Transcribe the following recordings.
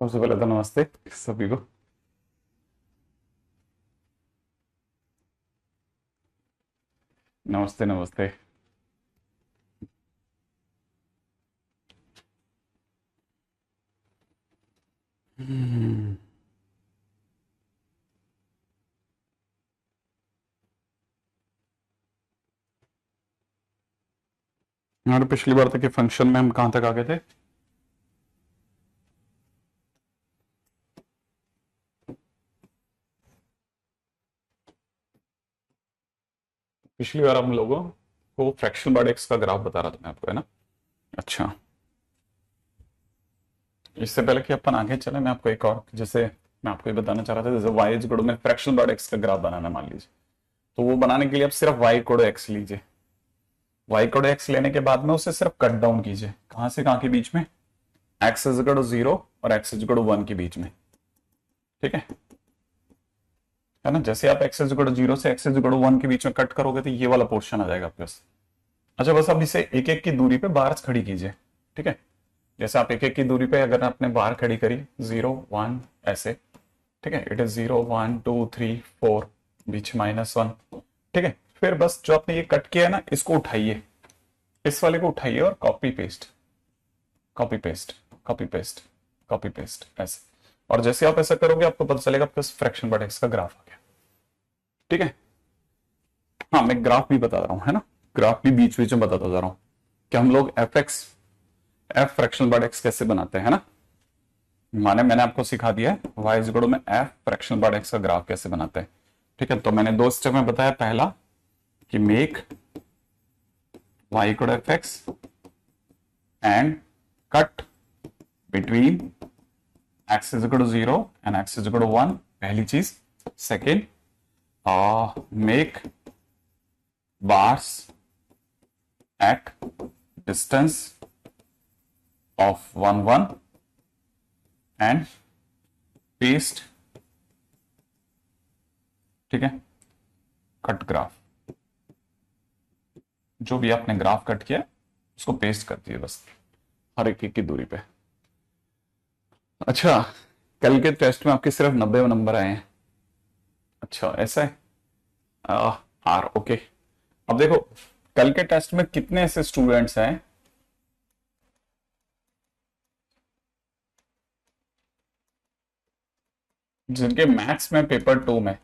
सबसे पहले तो नमस्ते सभी को। नमस्ते नमस्ते। और पिछली बार तक के फंक्शन में हम कहाँ तक आ गए थे? पिछली बार हम लोगों को फ्रैक्शन बाय एक्स का ग्राफ बता रहा था मैं आपको, है ना? अच्छा, इससे पहले कि अपन आगे चले मैं आपको एक और, जैसे मैं आपको ये बताना चाह रहा था, जैसे वाई इज में फ्रैक्शन बाय एक्स का ग्राफ बनाना मान लीजिए, तो वो बनाने के लिए आप सिर्फ वाई कोड एक्स लीजिए। वाई कोड एक्स लेने के बाद में उसे सिर्फ कट डाउन कीजिए। कहां से कहां के बीच में? एक्स इज इक्वल टू 0 और एक्स इज इक्वल टू 1 के बीच में। ठीक है ना? जैसे आप एक्स इज इक्वल टू 0 से एक्स इज इक्वल टू 1 के बीच में कट करोगे तो ये वाला पोर्शन आ जाएगा आपके पास। अच्छा, बस अब इसे एक एक की दूरी पे बार्स खड़ी कीजिए। ठीक है, जैसे आप एक एक की दूरी पे अगर आपने बार खड़ी करी 0 1 ऐसे, ठीक है, इट इज 0 1 2 3 4, बीच -1। ठीक है, फिर बस जो आपने ये कट किया है ना, इसको उठाइए, इस वाले को उठाइए और copy paste copy paste copy paste copy paste ऐसे। और जैसे आप ऐसा करोगे आपको पता चलेगा आपके फ्रैक्शन बाय एक्स का ग्राफ आ गया। ठीक है, हाँ मैं ग्राफ भी बता रहा हूँ, है ना? ग्राफ भी बीच बीच में बताता जा रहा हूँ कि हम लोग एफ फ्रैक्शन बाय एक्स कैसे बनाते हैं, है ना? माने मैंने आपको सिखा दिया है वाई इज इक्वल में एफ फ्रैक्शन बाय एक्स का ग्राफ कैसे बनाते हैं। ठीक है, तो मैंने दो स्टेप में बताया। पहला कि make Y equal F X and cut between X is equal to 0 and X is equal to 1, पहली चीज। Second, make bars at distance of 1 1 and paste, ठीक है, कट ग्राफ। जो भी आपने ग्राफ कट किया उसको पेस्ट कर दिए बस हर एक की दूरी पे। अच्छा, कल के टेस्ट में आपके सिर्फ 90 नंबर आए हैं। अच्छा ऐसा है, आर ओके। अब देखो कल के टेस्ट में कितने ऐसे स्टूडेंट्स हैं जिनके मैथ्स में पेपर 2 में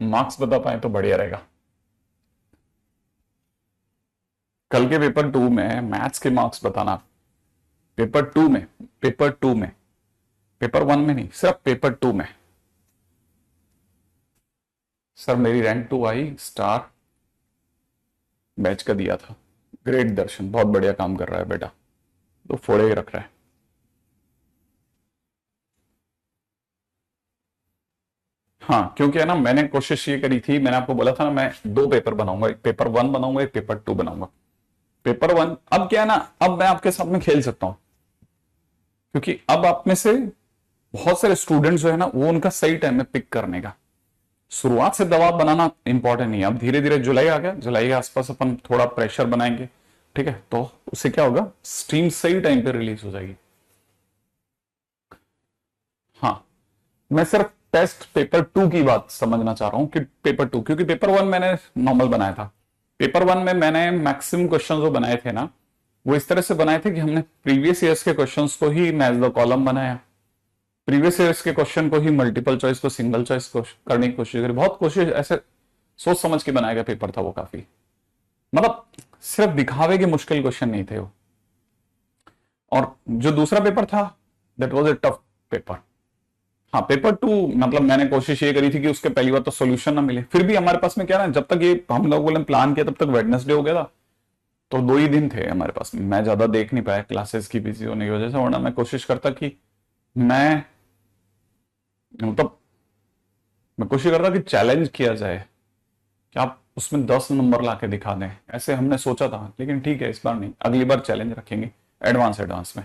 मार्क्स बता पाए तो बढ़िया रहेगा। कल के पेपर 2 में मैथ्स के मार्क्स बताना। पेपर 2 में, पेपर 2 में, पेपर 1 में नहीं, सिर्फ पेपर 2 में। सर मेरी रैंक 2 आई, स्टार बैच का दिया था। ग्रेट दर्शन, बहुत बढ़िया काम कर रहा है बेटा, तो फोड़े ही रख रहा है। हाँ क्योंकि है ना, मैंने कोशिश ये करी थी, मैंने आपको बोला था ना मैं दो पेपर बनाऊंगा, एक पेपर 1 बनाऊंगा, एक पेपर 2 बनाऊंगा। पेपर 1 अब क्या है ना, अब मैं आपके साथ में खेल सकता हूं, क्योंकि अब आप में से बहुत सारे स्टूडेंट्स जो है ना, वो उनका सही टाइम में पिक करने का, शुरुआत से दबाव बनाना इंपॉर्टेंट नहीं है। अब धीरे धीरे जुलाई आ गया, जुलाई के आसपास अपन थोड़ा प्रेशर बनाएंगे। ठीक है, तो उससे क्या होगा, स्ट्रीम सही टाइम पे रिलीज हो जाएगी। हाँ, मैं सिर्फ टेस्ट पेपर 2 की बात समझना चाह रहा हूं कि पेपर 2, क्योंकि पेपर 1 मैंने नॉर्मल बनाया था। पेपर 1 में मैंने मैक्सिमम क्वेश्चन जो बनाए थे ना, वो इस तरह से बनाए थे कि हमने प्रीवियस ईयर्स के क्वेश्चंस को ही मैच द कॉलम बनाया, प्रीवियस ईयर्स के क्वेश्चन को ही मल्टीपल चॉइस को सिंगल चॉइस को करने की कोशिश करी। बहुत कोशिश ऐसे सोच समझ के बनाया गया पेपर था वो, काफी मतलब सिर्फ दिखावे के मुश्किल क्वेश्चन नहीं थे वो। और जो दूसरा पेपर था, that was a tough paper. हाँ पेपर 2 मतलब मैंने कोशिश ये करी थी कि उसके पहली बार तो सॉल्यूशन ना मिले, फिर भी हमारे पास में क्या ना, जब तक ये हम लोगों ने प्लान किया तब तक वेडनेसडे हो गया था, तो 2 ही दिन थे हमारे पास। मैं ज्यादा देख नहीं पाया क्लासेस की बिजी होने की वजह से, वरना मैं कोशिश करता कि मैं मतलब मैं कोशिश करता कि चैलेंज किया जाए कि आप उसमें 10 नंबर ला के दिखा दें, ऐसे हमने सोचा था। लेकिन ठीक है, इस बार नहीं, अगली बार चैलेंज रखेंगे एडवांस एडवांस में।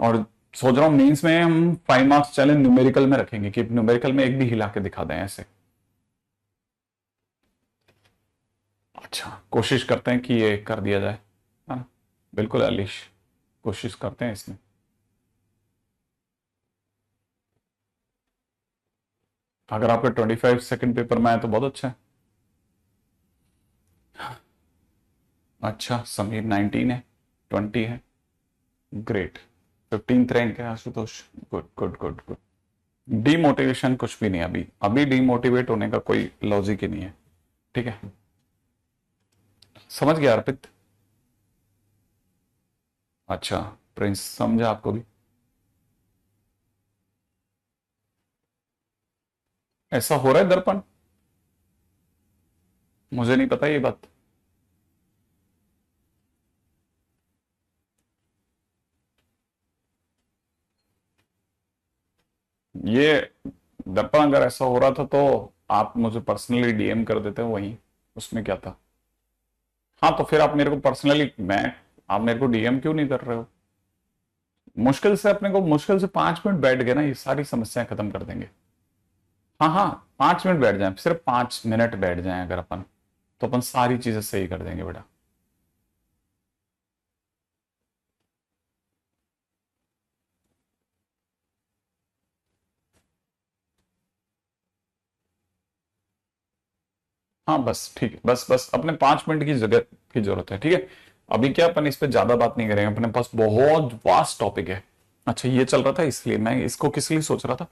और सोच रहा हूँ मेंस में हम 5 मार्क्स चैलेंज न्यूमेरिकल में रखेंगे कि न्यूमेरिकल में एक भी हिला के दिखा दें ऐसे। अच्छा, कोशिश करते हैं कि ये कर दिया जाए, है ना? बिल्कुल अलीश, कोशिश करते हैं इसमें। अगर आपके 25 सेकंड पेपर में आए तो बहुत अच्छा है। अच्छा, समीर 19 है, 20 है, ग्रेट। 15th रैंक है Ashutosh, good good good good. Demotivation कुछ भी नहीं, अभी अभी डीमोटिवेट होने का कोई लॉजिक ही नहीं है, ठीक है? समझ गया अर्पित? अच्छा, प्रिंस समझा आपको भी? ऐसा हो रहा है दर्पण? मुझे नहीं पता ये बात। ये दर्पण अगर ऐसा हो रहा था तो आप मुझे पर्सनली डीएम कर देते वहीं, उसमें क्या था? हाँ, तो फिर आप मेरे को पर्सनली, मैं, आप मेरे को डीएम क्यों नहीं कर रहे हो? मुश्किल से अपने को, मुश्किल से 5 मिनट बैठ गए ना, ये सारी समस्याएं खत्म कर देंगे। हाँ हाँ, 5 मिनट बैठ जाए, सिर्फ 5 मिनट बैठ जाए अगर अपन, तो अपन सारी चीजें सही कर देंगे बेटा। हाँ बस ठीक है, बस बस अपने 5 मिनट की जगह की जरूरत है, ठीक है? अभी क्या, अपन इस पे ज्यादा बात नहीं करेंगे, अपने पास बहुत वास्ट टॉपिक है। अच्छा, ये चल रहा था, इसलिए मैं इसको किस लिए सोच रहा था,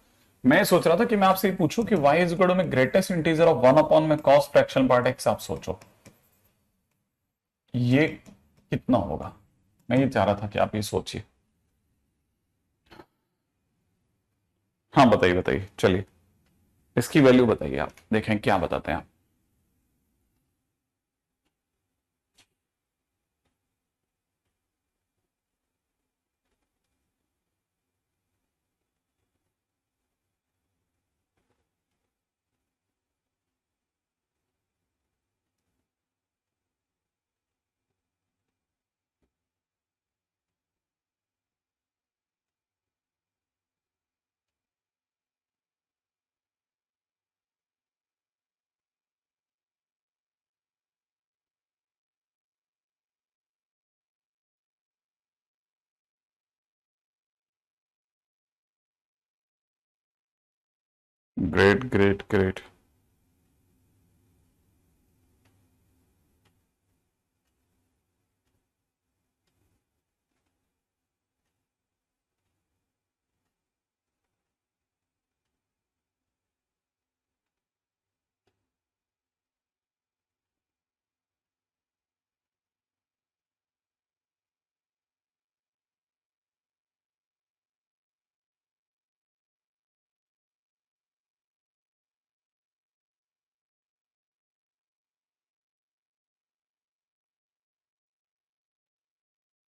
मैं सोच रहा था कि मैं आपसे ये पूछूं कि y इज इक्वल टू में ग्रेटेस्ट इंटीजर ऑफ 1 अपॉन में कॉस फ्रैक्शन पार्ट x, आप सोचो ये कितना होगा। मैं ये चाह रहा था कि आप ये सोचिए। हाँ बताइए बताइए, चलिए इसकी वैल्यू बताइए, आप देखें क्या बताते हैं आप। Great great great.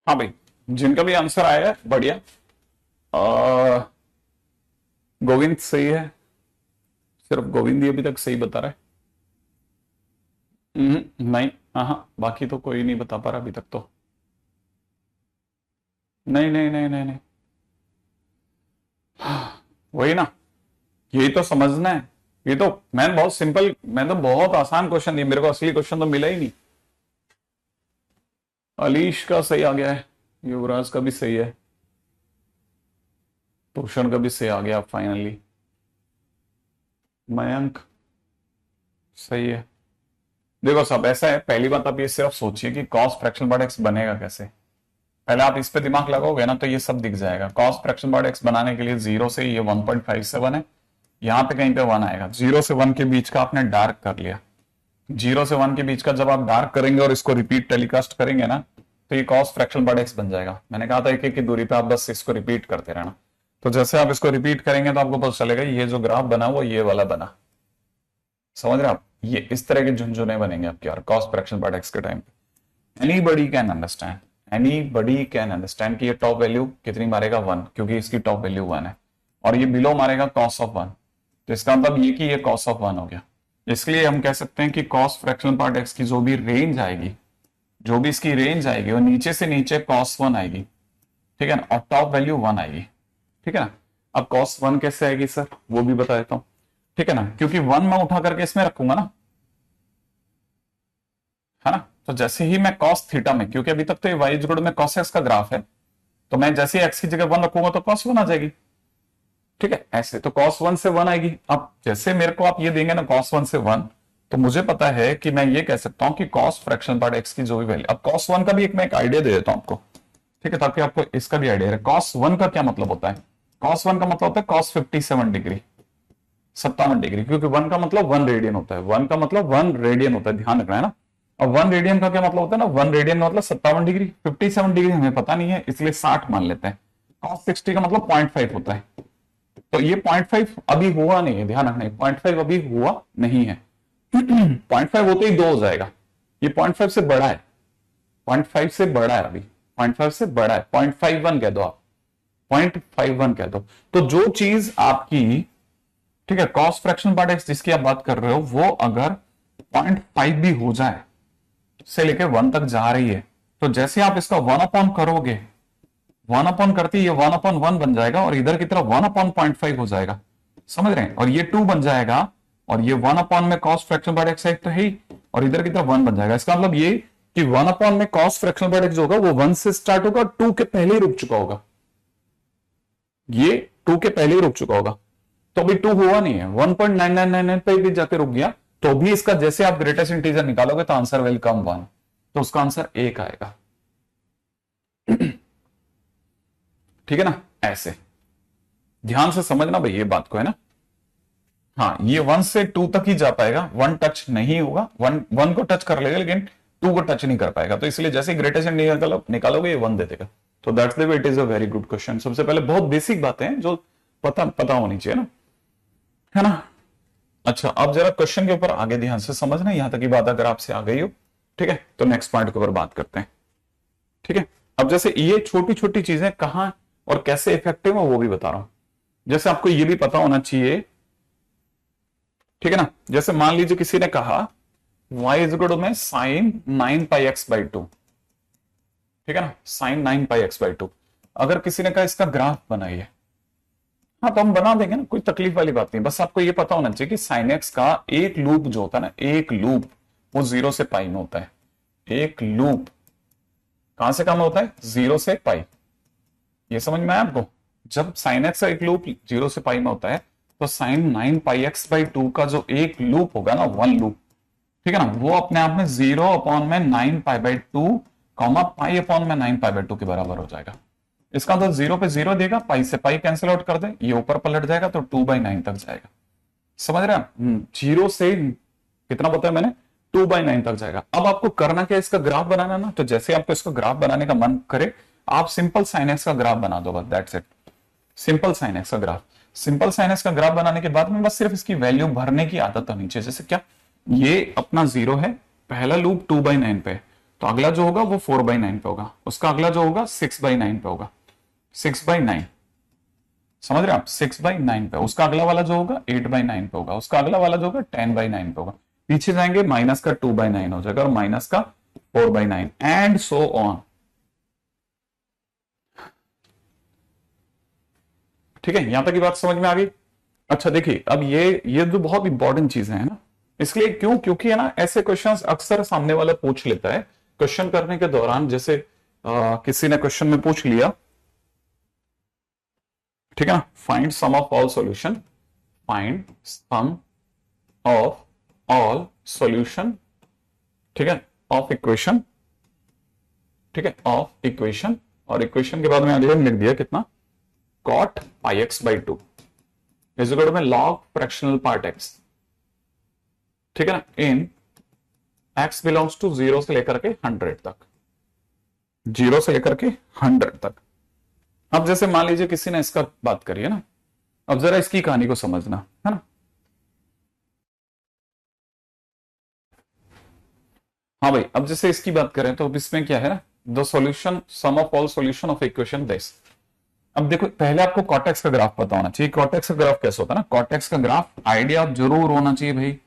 हाँ भाई, जिनका भी आंसर आया है बढ़िया। आ, गोविंद सही है, सिर्फ गोविंद ही अभी तक सही बता रहा है। नहीं, हाँ बाकी तो कोई नहीं बता पा रहा अभी तक तो। नहीं नहीं नहीं नहीं नहीं, वही ना, यही तो समझना है। ये तो मैंने बहुत सिंपल, मैं तो बहुत आसान क्वेश्चन दिया, मेरे को असली क्वेश्चन तो मिला ही नहीं। अलीश का सही आ गया है, युवराज का भी सही है, भूषण का भी सही आ गया फाइनली, मयंक सही है। देखो सब ऐसा है, पहली बात आप ये सिर्फ सोचिए कि कॉस फ्रैक्शन बार एक्स बनेगा कैसे। पहले आप इस पे दिमाग लगाओगे ना तो ये सब दिख जाएगा। कॉस फ्रैक्शन बार एक्स बनाने के लिए जीरो से ये 1.57 है, यहाँ पे कहीं पे 1 आएगा, 0 से 1 के बीच का आपने डार्क कर लिया। 0 से 1 के बीच का जब आप डार्क करेंगे और इसको रिपीट टेलीकास्ट करेंगे ना, तो ये कॉस फ्रैक्शन बार एक्स बन जाएगा। मैंने कहा था एक एक की दूरी पे आप बस इसको रिपीट करते रहना। तो जैसे आप इसको रिपीट करेंगे तो आपको पता चलेगा ये जो ग्राफ बना वो ये वाला बना। समझ रहे हैं आप? ये इस तरह के झुंझुने बनेंगे आपके यार कॉस फ्रैक्शन बार एक्स के टाइम पे। Anybody can understand, anybody can understand कि ये टॉप वैल्यू कितनी मारेगा 1, क्योंकि इसकी टॉप वैल्यू 1 है, और ये बिलो मारेगा कॉस ऑफ 1। तो इसका मतलब ये कि ये कॉस ऑफ 1 हो गया। इसलिए हम कह सकते हैं कि कॉस फ्रैक्शनल पार्ट एक्स की जो भी रेंज आएगी, जो भी इसकी रेंज आएगी वो नीचे से नीचे कॉस 1 आएगी, ठीक है ना, और टॉप वैल्यू 1 आएगी, ठीक है ना। अब कॉस 1 कैसे आएगी सर, वो भी बता देता हूं, ठीक है ना, क्योंकि 1 मैं उठा करके इसमें रखूंगा ना, है ना। तो जैसे ही मैं cos थीटा में, क्योंकि अभी तक तो ये y इज इक्वल टू में cos x का ग्राफ है, तो मैं जैसे ही x की जगह 1 रखूंगा तो cos 1 आ जाएगी। ठीक है, ऐसे तो cos 1 से 1 आएगी। अब जैसे मेरे को आप ये देंगे ना cos 1 से 1, तो मुझे पता है कि मैं ये कह सकता हूं कि cos फ्रैक्शन पार्ट x की जो भी वैल्यू, अब cos 1 का भी मैं एक आइडिया दे देता हूं आपको, ठीक है, ताकि आपको इसका भी आइडिया रहे। cos 1 का क्या मतलब होता है? cos 1 का मतलब होता है cos 57 डिग्री, 57 डिग्री, क्योंकि 1 का मतलब 1 रेडियन होता है, 1 का मतलब 1 रेडियन होता है, ध्यान रखना है ना। अब 1 रेडियन का क्या मतलब होता है ना, 1 रेडियन का मतलब 57 डिग्री, 57 डिग्री हमें पता नहीं है इसलिए 60 मान लेते हैं। cos 60 का मतलब 0.5 होता है, तो ये 0.5 अभी हुआ नहीं है, ध्यान रखना, 0.5 अभी हुआ नहीं है। 0.5 होते ही 2 हो जाएगा, ये 0.5 से बड़ा है, 0.5 से बड़ा है, अभी 0.5 से बड़ा है, 0.51 कह दो आप, 0.51 कह दो। तो जो चीज आपकी, ठीक है, कॉस फ्रैक्शन पार्ट एक्स जिसकी आप बात कर रहे हो, वो अगर 0.5 भी हो जाए, से लेके 1 तक जा रही है, तो जैसे आप इसका 1 अपॉन करोगे, 1 अपॉन करते ही ये 1 अपॉन 1 बन जाएगा, और इधर की तरफ 1 अपॉन 0.5 हो जाएगा, समझ रहे हैं, और ये 2 बन जाएगा, और ये 1 अपॉन में कॉस फ्रैक्शन पार्ट एक्स तो है ही, और इधर की तरफ 1 बन जाएगा। इसका मतलब ये कि 1 अपॉन में कॉस फ्रैक्शन पार्ट एक्स होगा वो 1 से स्टार्ट होगा, 2 के पहले ही रुक चुका होगा, ये 2 के पहले ही रुक चुका होगा। तो अभी 2 हुआ नहीं है, 1.9999 पे भी जाके रुक गया, तो भी इसका जैसे आप ग्रेटेस्ट इंटीजर निकालोगे तो आंसर विल कम 1, तो उसका आंसर 1 आएगा। ठीक है ना, ऐसे ध्यान से समझना भाई ये बात को, है ना। हाँ, ये 1 से 2 तक ही जा पाएगा, 1 टच नहीं होगा, 1 को टच कर लेगा लेकिन 2 को टच नहीं कर पाएगा, तो इसलिए जैसे ग्रेटेस्ट इंटीजर निकालोगे ये 1 दे देगा। तो that's the way it is a very good question. सबसे पहले बहुत बेसिक बातें हैं जो पता होनी चाहिए ना, है ना। अच्छा, अब जरा क्वेश्चन के ऊपर आगे ध्यान से समझना, यहां तक की बात अगर आपसे आ गई हो, ठीक है, तो नेक्स्ट पॉइंट के ऊपर बात करते हैं। ठीक है, अब जैसे ये छोटी छोटी चीजें कहां और कैसे इफेक्टिव है वो भी बता रहा हूं। जैसे आपको ये भी पता होना चाहिए, ठीक है ना, जैसे मान लीजिए किसी ने कहा y इज इक्वल टू में साइन 9 पाई एक्स बाई 2, ठीक है ना, साइन 9 पाई एक्स बाई 2। अगर किसी ने कहा इसका ग्राफ बनाइए, हाँ तो हम बना देंगे ना, कोई तकलीफ वाली बात नहीं, बस आपको ये पता होना चाहिए कि साइन एक्स का एक लूप जो होता है ना, एक लूप वो 0 से पाई में होता है। एक लूप कहां से कहां में होता है? 0 से पाई। ये समझ में आया आपको? जब साइन एक्स का एक लूप 0 से पाई में होता है, तो साइन 9 पाई एक्स बाई 2 का जो एक लूप होगा ना, 1 लूप, ठीक है ना, वो अपने आप में 0 अपॉन में 9 pi by 2 comma pi upon में 9 पाई बाई 2 के बराबर हो जाएगा। इसका तो 0 पे 0 देगा, पाई से पाई कैंसिल आउट कर दे, ये ऊपर पलट जाएगा तो 2/9 तक जाएगा। समझ रहे हैं? 0 से कितना बताया मैंने? 2/9 तक जाएगा। अब आपको करना क्या, इसका ग्राफ बनाना ना, तो जैसे आपको इसका ग्राफ बनाने का मन करे, आप सिंपल साइन एक्स का ग्राफ बना दो, बस that's it. Simple sign X का ग्राफ, सिंपल साइन एक्स का ग्राफ बनाने के बाद में बस सिर्फ इसकी वैल्यू भरने की आदत होनी चाहिए। जैसे क्या, ये अपना 0 है, पहला लूप 2/9 पे, तो अगला जो होगा वो 4/9 पे होगा, उसका अगला जो होगा 6/9 पे होगा, 6/9, समझ रहे हैं आप? 6/9 पे, उसका अगला वाला जो होगा 8/9 पे होगा, उसका अगला वाला जो होगा 10/9 पे होगा, पीछे जाएंगे माइनस का 2/9 हो जाएगा और माइनस का 4/9 एंड सो ऑन। ठीक है, यहां तक की बात समझ में आ गई? अच्छा देखिए, अब ये जो बहुत इंपॉर्टेंट चीजें हैं ना, इसलिए क्यों, क्योंकि है ना, ऐसे क्वेश्चंस अक्सर सामने वाला पूछ लेता है क्वेश्चन करने के दौरान। जैसे किसी ने क्वेश्चन में पूछ लिया, ठीक है ना, find sum of all solution, find sum of all solution, ठीक है, ऑफ इक्वेशन, ठीक है, ऑफ इक्वेशन, और इक्वेशन के बाद में आगे लिख दिया कितना, cot pi X by 2 is equal to में लॉग फ्रैक्शनल पार्ट एक्स, ठीक है ना, इन x बिलोंग्स टू 0 से लेकर के 100 तक, 0 से लेकर के 100 तक। अब जैसे मान लीजिए किसी ने इसका बात करी है ना, अब जरा इसकी कहानी को समझना, है ना। हाँ भाई, अब जैसे इसकी बात करें तो इसमें क्या है ना, the solution, sum of all solution of equation this. अब देखो, पहले आपको कॉटेक्स का ग्राफ पता होना चाहिए। कॉटेक्स का ग्राफ कैसे होता है ना, कॉटेक्स का ग्राफ आइडिया जरूर होना चाहिए भाई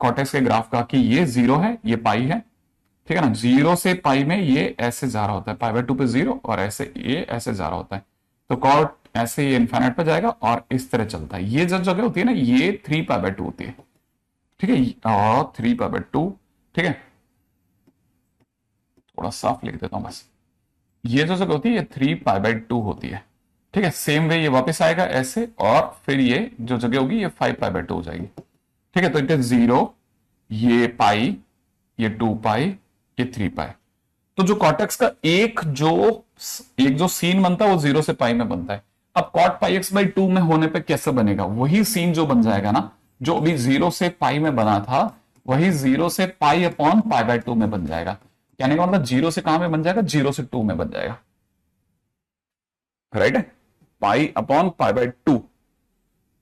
कॉटेक्स के ग्राफ का, कि ये 0 है, ये पाई है, ठीक है ना, 0 से पाई में ये ऐसे जा रहा होता है, पाई बाई 2 पे 0, और ऐसे ये ऐसे जा रहा होता है, तो कॉट ऐसे ये इन्फिनिट पे जाएगा और इस तरह चलता है। ये जो जगह होती है ना, ये 3 पाई बाई 2 होती है, ठीक है, और 3 पाई बाई 2, ठीक है, थोड़ा साफ लिख देता हूं बस। ये जो जगह होती है ये 3π/2 होती है। ठीक है, सेम वे ये वापस आएगा ऐसे, और फिर ये जो जगह होगी ये 5π/2 हो जाएगी। ठीक है, तो इट इज 0, ये पाई, ये 2π, ये 3π। तो जो कॉटेक्स का एक जो सीन बनता है वो 0 से पाई में बनता है। अब कॉट πx/2 में होने पे कैसे बनेगा? वही सीन जो बन जाएगा ना, जो अभी 0 से पाई में बना था, वही 0 से π/π/2 में बन जाएगा। कहने का मतलब 0 से कहां में बन जाएगा? 0 से 2 में बन जाएगा। राइट है, π/π/2।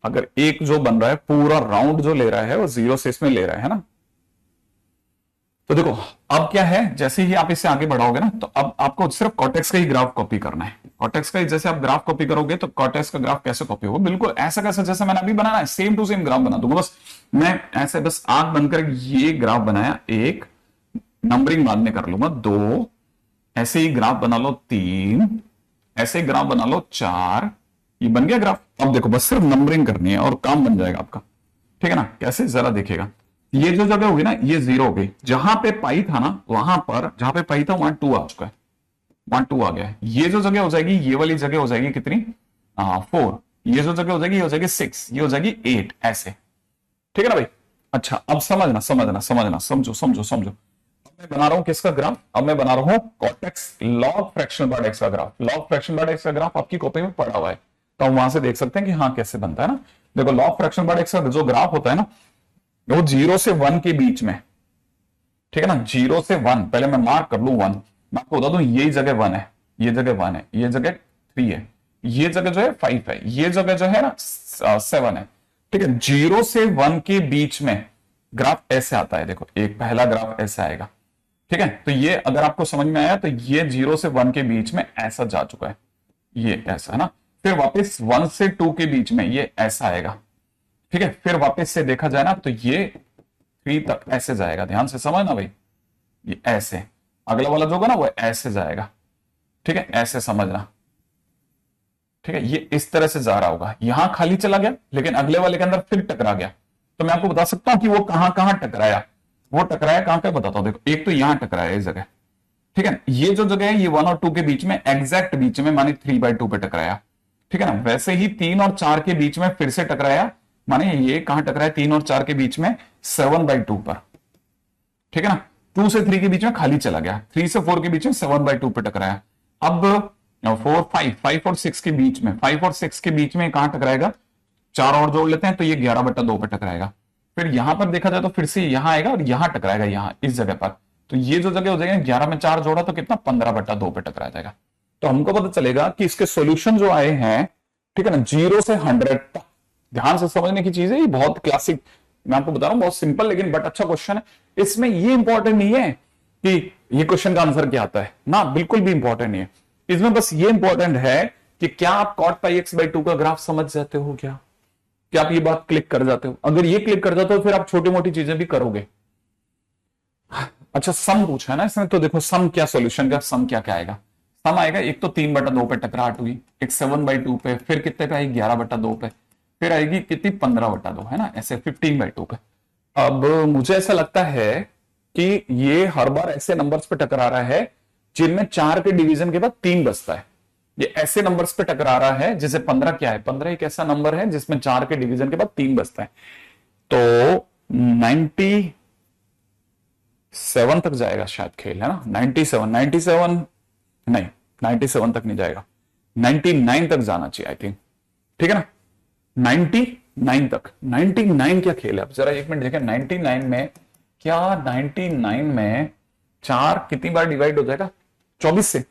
अगर एक जो बन रहा है पूरा राउंड जो ले रहा है वो 0 से इसमें ले रहा है ना। तो देखो अब क्या है, जैसे ही आप इससे आगे बढ़ाओगे ना, तो अब आपको सिर्फ कॉटेक्स का ही ग्राफ कॉपी करना है। कॉटेक्स का ही जैसे आप ग्राफ कॉपी करोगे तो कॉटेक्स का ग्राफ कैसे कॉपी होगा? बिल्कुल ऐसा कैसा जैसा मैंने अभी बनाना है, सेम टू सेम ग्राफ बना दूंगा। बस मैं ऐसे बस आंख बंद कर ये ग्राफ बनाया, एक नंबरिंग बाद में कर लूंगा, 2, ऐसे ही ग्राफ बना लो 3, ऐसे ही ग्राफ बना लो 4, ये बन गया ग्राफ। अब देखो बस सिर्फ नंबरिंग करनी है और काम बन जाएगा आपका। ठीक है ना, कैसे जरा देखिएगा। ये जो जगह होगी ना ये 0 हो गई, जहां पे पाई था ना वहां पर, जहां पे पाई था वहां 2 आ चुका है, वहां 2 आ गया है। ये जो जगह हो जाएगी, ये वाली जगह हो जाएगी कितनी? 4। ये जो जगह हो जाएगी ये हो जाएगी 6, ये हो जाएगी 8, ऐसे। ठीक है ना भाई? अच्छा अब समझना समझना समझना, समझो समझो समझो। मैं बना रहा हूं किसका ग्राफ? अब मैं बना रहा हूं कॉटेक्स लॉग फ्रैक्शनल बार्ड एक्स का ग्राफ। लॉग फ्रैक्शनल बार्ड एक्स का ग्राफ आपकी कॉपी में पड़ा हुआ है, तो हम वहां से देख सकते हैं कि हाँ कैसे बनता है ना। देखो लॉग फ्रैक्शनल बार्ड एक्स का जो ग्राफ होता है ना, वो 0 से 1 के बीच में। ठीक है ना, 0 से 1, पहले मैं मार्क कर लू 1, मैं आपको बता दूं यही जगह 1 है, ये जगह 1 है, ये जगह 3 है, ये जगह जो है 5 है, ये जगह जो है ना 7 है। ठीक है, 0 से 1 के बीच में ग्राफ ऐसे आता है। देखो एक पहला ग्राफ ऐसे आएगा। ठीक है, तो ये अगर आपको समझ में आया तो ये 0 से 1 के बीच में ऐसा जा चुका है, ये ऐसा है ना। फिर वापस 1 से 2 के बीच में ये ऐसा आएगा। ठीक है, फिर वापस से देखा जाए ना तो ये 3 तक ऐसे जाएगा, ध्यान से समझना भाई, ये ऐसे। अगला वाला जो होगा ना वो ऐसे जाएगा। ठीक है, ऐसे समझना। ठीक है, ये इस तरह से जा रहा होगा, यहां खाली चला गया लेकिन अगले वाले के अंदर फिर टकरा गया। तो मैं आपको बता सकता हूं कि वो कहां कहां टकराया। वो टकराया कहां पे बताता हूं, देखो एक तो यहां टकराया इस जगह। ठीक है, ये जो जगह है ये 1 और 2 के बीच में, एग्जैक्ट बीच में, माने 3/2 पे टकराया। ठीक है ना, वैसे ही 3 और 4 के बीच में फिर से टकराया, माने ये कहां टकराया? 3 और 4 के बीच में 7/2 पर। ठीक है ना, 2 से 3 के बीच में खाली चला गया, 3 से 4 के बीच में 7/2 पे टकराया। अब 4 5 और 6 के बीच में, 5 और 6 के बीच में कहां टकराएगा? 4 और जोड़ लेते हैं तो ये 11/2 पे टकराएगा। फिर यहां पर देखा जाए तो फिर से यहां आएगा और यहां टकराएगा, यहां इस जगह पर। तो ये जो जगह हो जाएगी 11 में 4 जोड़ा तो कितना? 15/2 पे टकरा जाएगा। तो हमको पता चलेगा कि इसके सॉल्यूशन जो आए हैं, ठीक है ना, 0 से 100 तक। ध्यान से समझने की चीज है, ये बहुत क्लासिक, मैं आपको बता रहा हूं बहुत सिंपल लेकिन बट अच्छा क्वेश्चन है। इसमें ये इंपॉर्टेंट नहीं है कि ये क्वेश्चन का आंसर क्या आता है ना, बिल्कुल भी इंपॉर्टेंट नहीं है। इसमें बस ये इंपॉर्टेंट है कि क्या आप cot πx/2 का ग्राफ समझ जाते हो, क्या आप ये बात क्लिक कर जाते हो? अगर ये क्लिक कर जाते हो फिर आप छोटी मोटी चीजें भी करोगे। अच्छा सम पूछा है ना इसमें, तो देखो सम क्या, सॉल्यूशन का सम क्या क्या आएगा? सम आएगा, एक तो 3/2 पे टकराहट हुई, एक 7/2 पे, फिर कितने पे आएगी? 11/2 पे, फिर आएगी कितनी? 15/2, है ना, ऐसे 15/2 पे। अब मुझे ऐसा लगता है कि ये हर बार ऐसे नंबर्स पे टकरा रहा है जिनमें 4 के डिवीजन के बाद 3 बचता है। ये ऐसे नंबर्स पे टकरा रहा है जैसे 15 क्या है? 15 एक ऐसा नंबर है जिसमें 4 के डिवीजन के बाद 3 बचता है। तो 97 तक जाएगा शायद खेल, है ना। 97 नहीं, 97 तक नहीं जाएगा, 99 तक जाना चाहिए आई थिंक। ठीक है ना, 99 तक। 99 क्या खेल है? अब जरा एक मिनट देखें, 99 में क्या, 99 में 4 कितनी बार डिवाइड हो जाएगा? 24 से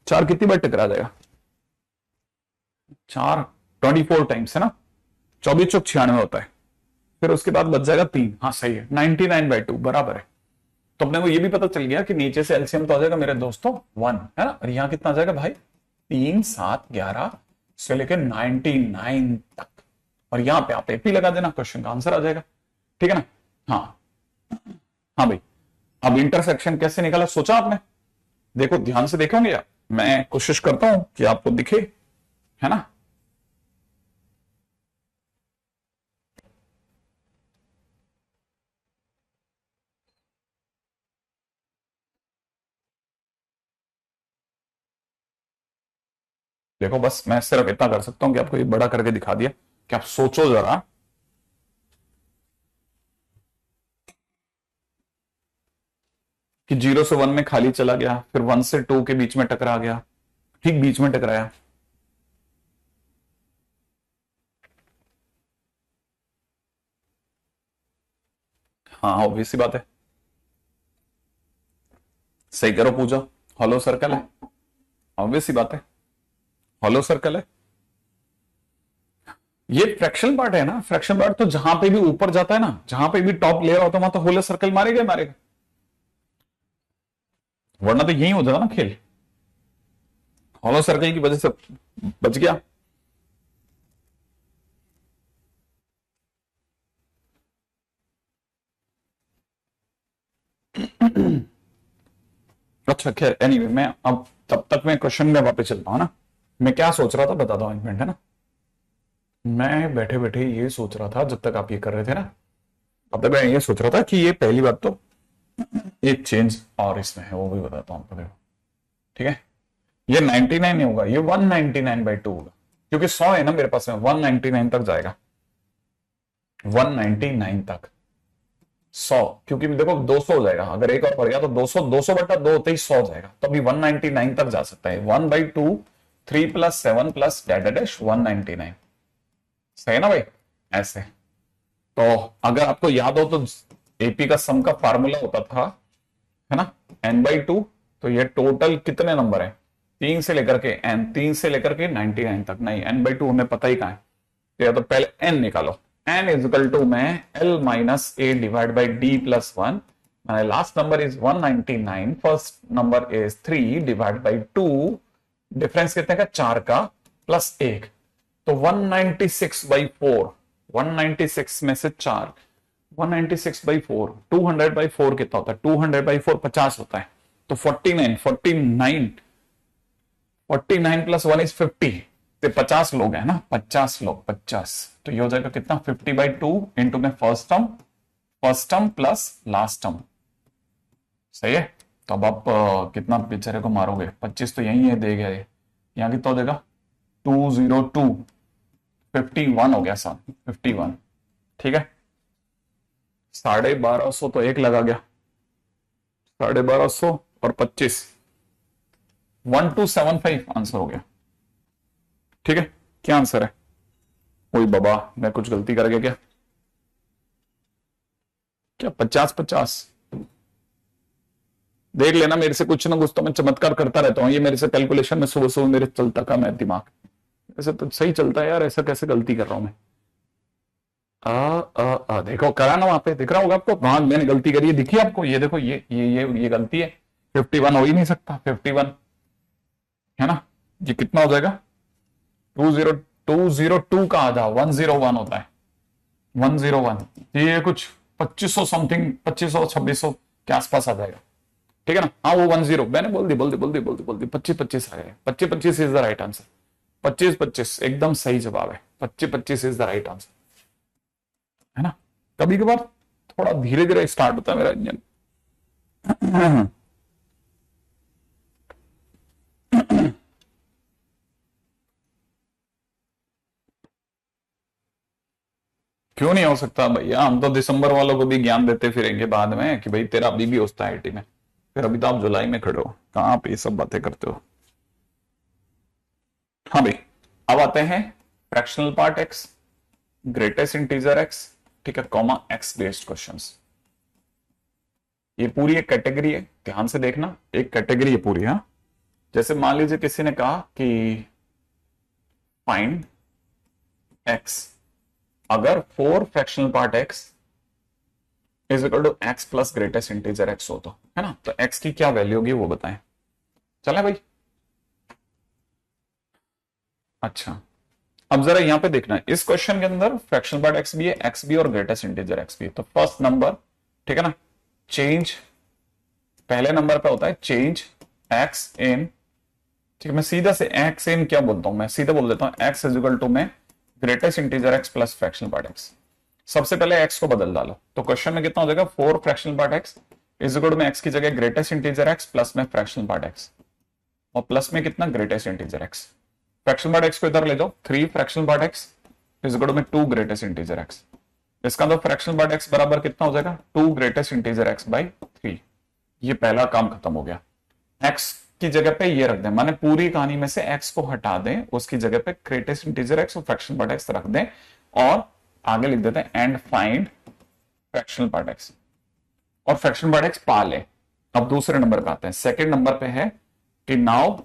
4 कितनी बार टकरा जाएगा? 4 24 टाइम्स, है ना, 24 चौक 96 होता है। फिर उसके बाद बच जाएगा 3, हाँ सही है, 99/2 बराबर है। तो अपने को ये भी पता चल गया कि नीचे से एलसीएम तो आ जाएगा मेरे दोस्तों 1, है ना, और यहां कितना आ जाएगा भाई? 3 7 11 से लेकर 99 तक। और यहां पे आप एपी लगा देना, क्वेश्चन का आंसर आ जाएगा। ठीक है ना। हाँ हाँ भाई, अब इंटरसेक्शन कैसे निकाला सोचा आपने? देखो ध्यान से देखोगे आप, मैं कोशिश करता हूं कि आपको दिखे, है ना। देखो बस मैं सिर्फ इतना कर सकता हूं कि आपको ये बड़ा करके दिखा दिया कि आप सोचो जरा कि 0 से 1 में खाली चला गया, फिर 1 से 2 के बीच में टकरा गया, ठीक बीच में टकराया। हाँ ऑब्वियस सी बात है, सही करो पूजा, हॉलो सर्कल है, ऑब्वियस सी बात है, हॉलो सर्कल है। ये फ्रैक्शनल पार्ट है ना, फ्रैक्शनल पार्ट तो जहां पे भी ऊपर जाता है ना, जहां पे भी टॉप लेयर होता है वहां तो होलो सर्कल मारेगा मारेगा, वरना तो यही हो जाता ना खेल। हॉलो सर्कल की वजह से बच गया। अच्छा खैर एनीवे, मैं अब तब तक मैं क्वेश्चन में वापस चलता हूँ ना। मैं क्या सोच रहा था बताता हूँ, एक मिनट है ना। मैं बैठे बैठे ये सोच रहा था जब तक आप ये कर रहे थे ना, तब तक मैं ये सोच रहा था कि ये पहली बात तो एक चेंज और इसमें है, वो भी बताता हूँ आपको, देखो ठीक है। ये 99 नहीं होगा, ये 199/2 होगा, क्योंकि 100 है ना मेरे पास में, 199 तक जाएगा, 199 तक 100, क्योंकि देखो 200 हो जाएगा, अगर एक और बढ़ गया तो 200, 200/2 होते ही 100 हो जाएगा, तो अभी 199 तक जा सकता है। 1/2 3 + 7 + डैश 199, सही है ना भाई, ऐसे। तो अगर आपको याद हो तो एपी का सम का फार्मूला होता था, है ना, n/2। तो ये टोटल कितने नंबर है, 3 से लेकर के n, 3 से लेकर के 99 तक, नहीं n/2 हमें पता ही कहां है, तो या तो पहले n निकालो, n इजिकल टू में l - a divide by d + 1, last number is 199, first number is 3 divide by 2, difference कितने का 4 का प्लस 1, तो 196/4, 196 में से 4, 196/4, 200/4 कितना होता है, 200/4 50 होता है, तो 49, 49, 49 + 1 इज 50, तो 50 लोग हैं ना, 50 लोग, 50, तो ये हो जाएगा कितना 50/2 इंटू में first term plus last term, सही है। तो अब आप कितना बेचारे को मारोगे, 25 तो यही है दे गया, ये यहाँ कितना हो जाएगा 202, 51 हो गया सर, 51, ठीक है। 1250 तो एक लगा गया, 1250 और 25, 1275 आंसर हो गया, ठीक है। क्या आंसर है, ओए बाबा मैं कुछ गलती कर गया क्या, क्या 50-50, देख लेना मेरे से कुछ ना कुछ तो मैं चमत्कार करता रहता हूँ, ये मेरे से कैलकुलेशन में सुबह सुबह मेरे चलता का मैं दिमाग, ऐसे तो सही चलता है यार, ऐसा कैसे गलती कर रहा हूं मैं। देखो करा ना वहां पे, दिख रहा होगा आपको, हाँ मैंने गलती करी है, दिखी आपको, ये देखो ये गलती है, 51 हो ही नहीं सकता, 51 है ना, ये कितना हो जाएगा 202 का आधा 101 होता है, 101, ये कुछ 2500 समथिंग, 2500 2600 के आसपास आ जाएगा, ठीक है ना। हाँ वो 10, मैंने बोल दी 25-25 आ गए, 25-25 इज द राइट आंसर, 25-25 एकदम सही जवाब है, 25-25 इज द राइट आंसर, है ना। कभी कभार थोड़ा धीरे धीरे स्टार्ट होता है मेरा इंजन। क्यों नहीं हो सकता भैया, हम तो दिसंबर वालों को भी ज्ञान देते फिरेंगे बाद में कि भाई तेरा अभी भी होता है आईटी में, फिर अभी तो आप जुलाई में खड़े हो, कहां पे ये सब बातें करते हो। हाँ भाई, अब आते हैं fractional part x, greatest integer x, ठीक है, कॉमा एक्स बेस्ड क्वेश्चंस। ये पूरी एक कैटेगरी है, ध्यान से देखना, एक कैटेगरी है पूरी, हाँ। जैसे मान लीजिए किसी ने कहा कि फाइंड एक्स, अगर 4 fractional part X is equal to X plus greatest integer X हो तो, है ना, तो एक्स की क्या वैल्यू होगी वो बताएं, चले भाई। अच्छा अब जरा यहां पे देखना है, इस क्वेश्चन के अंदर फ्रैक्शनल पार्ट एक्स भी और ग्रेटेस्ट इंटीजर एक्स भी है, तो फर्स्ट नंबर, ठीक है ना, चेंज, पहले नंबर पे होता है चेंज एक्स इन, ठीक है, मैं सीधा से एक्स इन क्या बोलता हूं, मैं सीधा बोल देता हूं एक्स इज इक्वल टू में greatest integer X plus fractional part x. सबसे पहले एक्स को बदल डालो, तो क्वेश्चन में कितना हो जाएगा 4 fractional part X is equal to में एक्स की जगह ग्रेटेस्ट इंटीजर एक्स प्लस में फ्रैक्शनल पार्ट एक्स, और प्लस में कितना greatest integer X, fraction part X को इधर ले जाओ, 3 fraction part X is equal to में 2 ग्रेटेस्ट इंटीजर एक्स। इसका तो फ्रैक्शन पार्ट एक्स बराबर कितना हो जाएगा, 2 ग्रेटेस्ट इंटीजर एक्स बाई 3। ये पहला काम खत्म हो गया। एक्स की जगह पे ये रख दें, माने पूरी कहानी में से एक्स को हटा दें, उसकी जगह पे ग्रेटेस्ट इंटीजर एक्स और फ्रैक्शन पार्ट एक्स रख दें और आगे लिख देते हैं and find fractional part X, और फ्रैक्शन पार्ट एक्स पा ले। अब दूसरे नंबर पे आते हैं। सेकंड नंबर पे है कि नाउ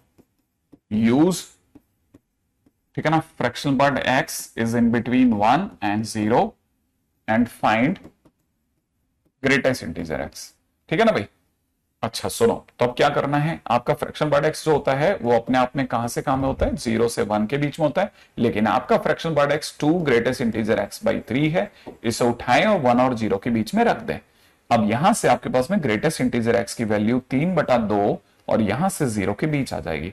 यूज, ठीक है ना, fractional part X is in between 1 and 0 and find greatest integer x. ठीक है ना भाई। अच्छा सुनो, तो अब क्या करना है, आपका फ्रैक्शन पार्ट एक्स जो होता है वो अपने आप में कहां से कहां में होता है, 0 से 1 के बीच में होता है, लेकिन आपका fraction part x 2 greatest integer x by 3 है। इसे उठाएं और 1 और 0 के बीच में रख दें। अब यहां से आपके पास में ग्रेटेस्ट इंटीजर एक्स की वैल्यू 3/2 और यहां से 0 के बीच आ जाएगी।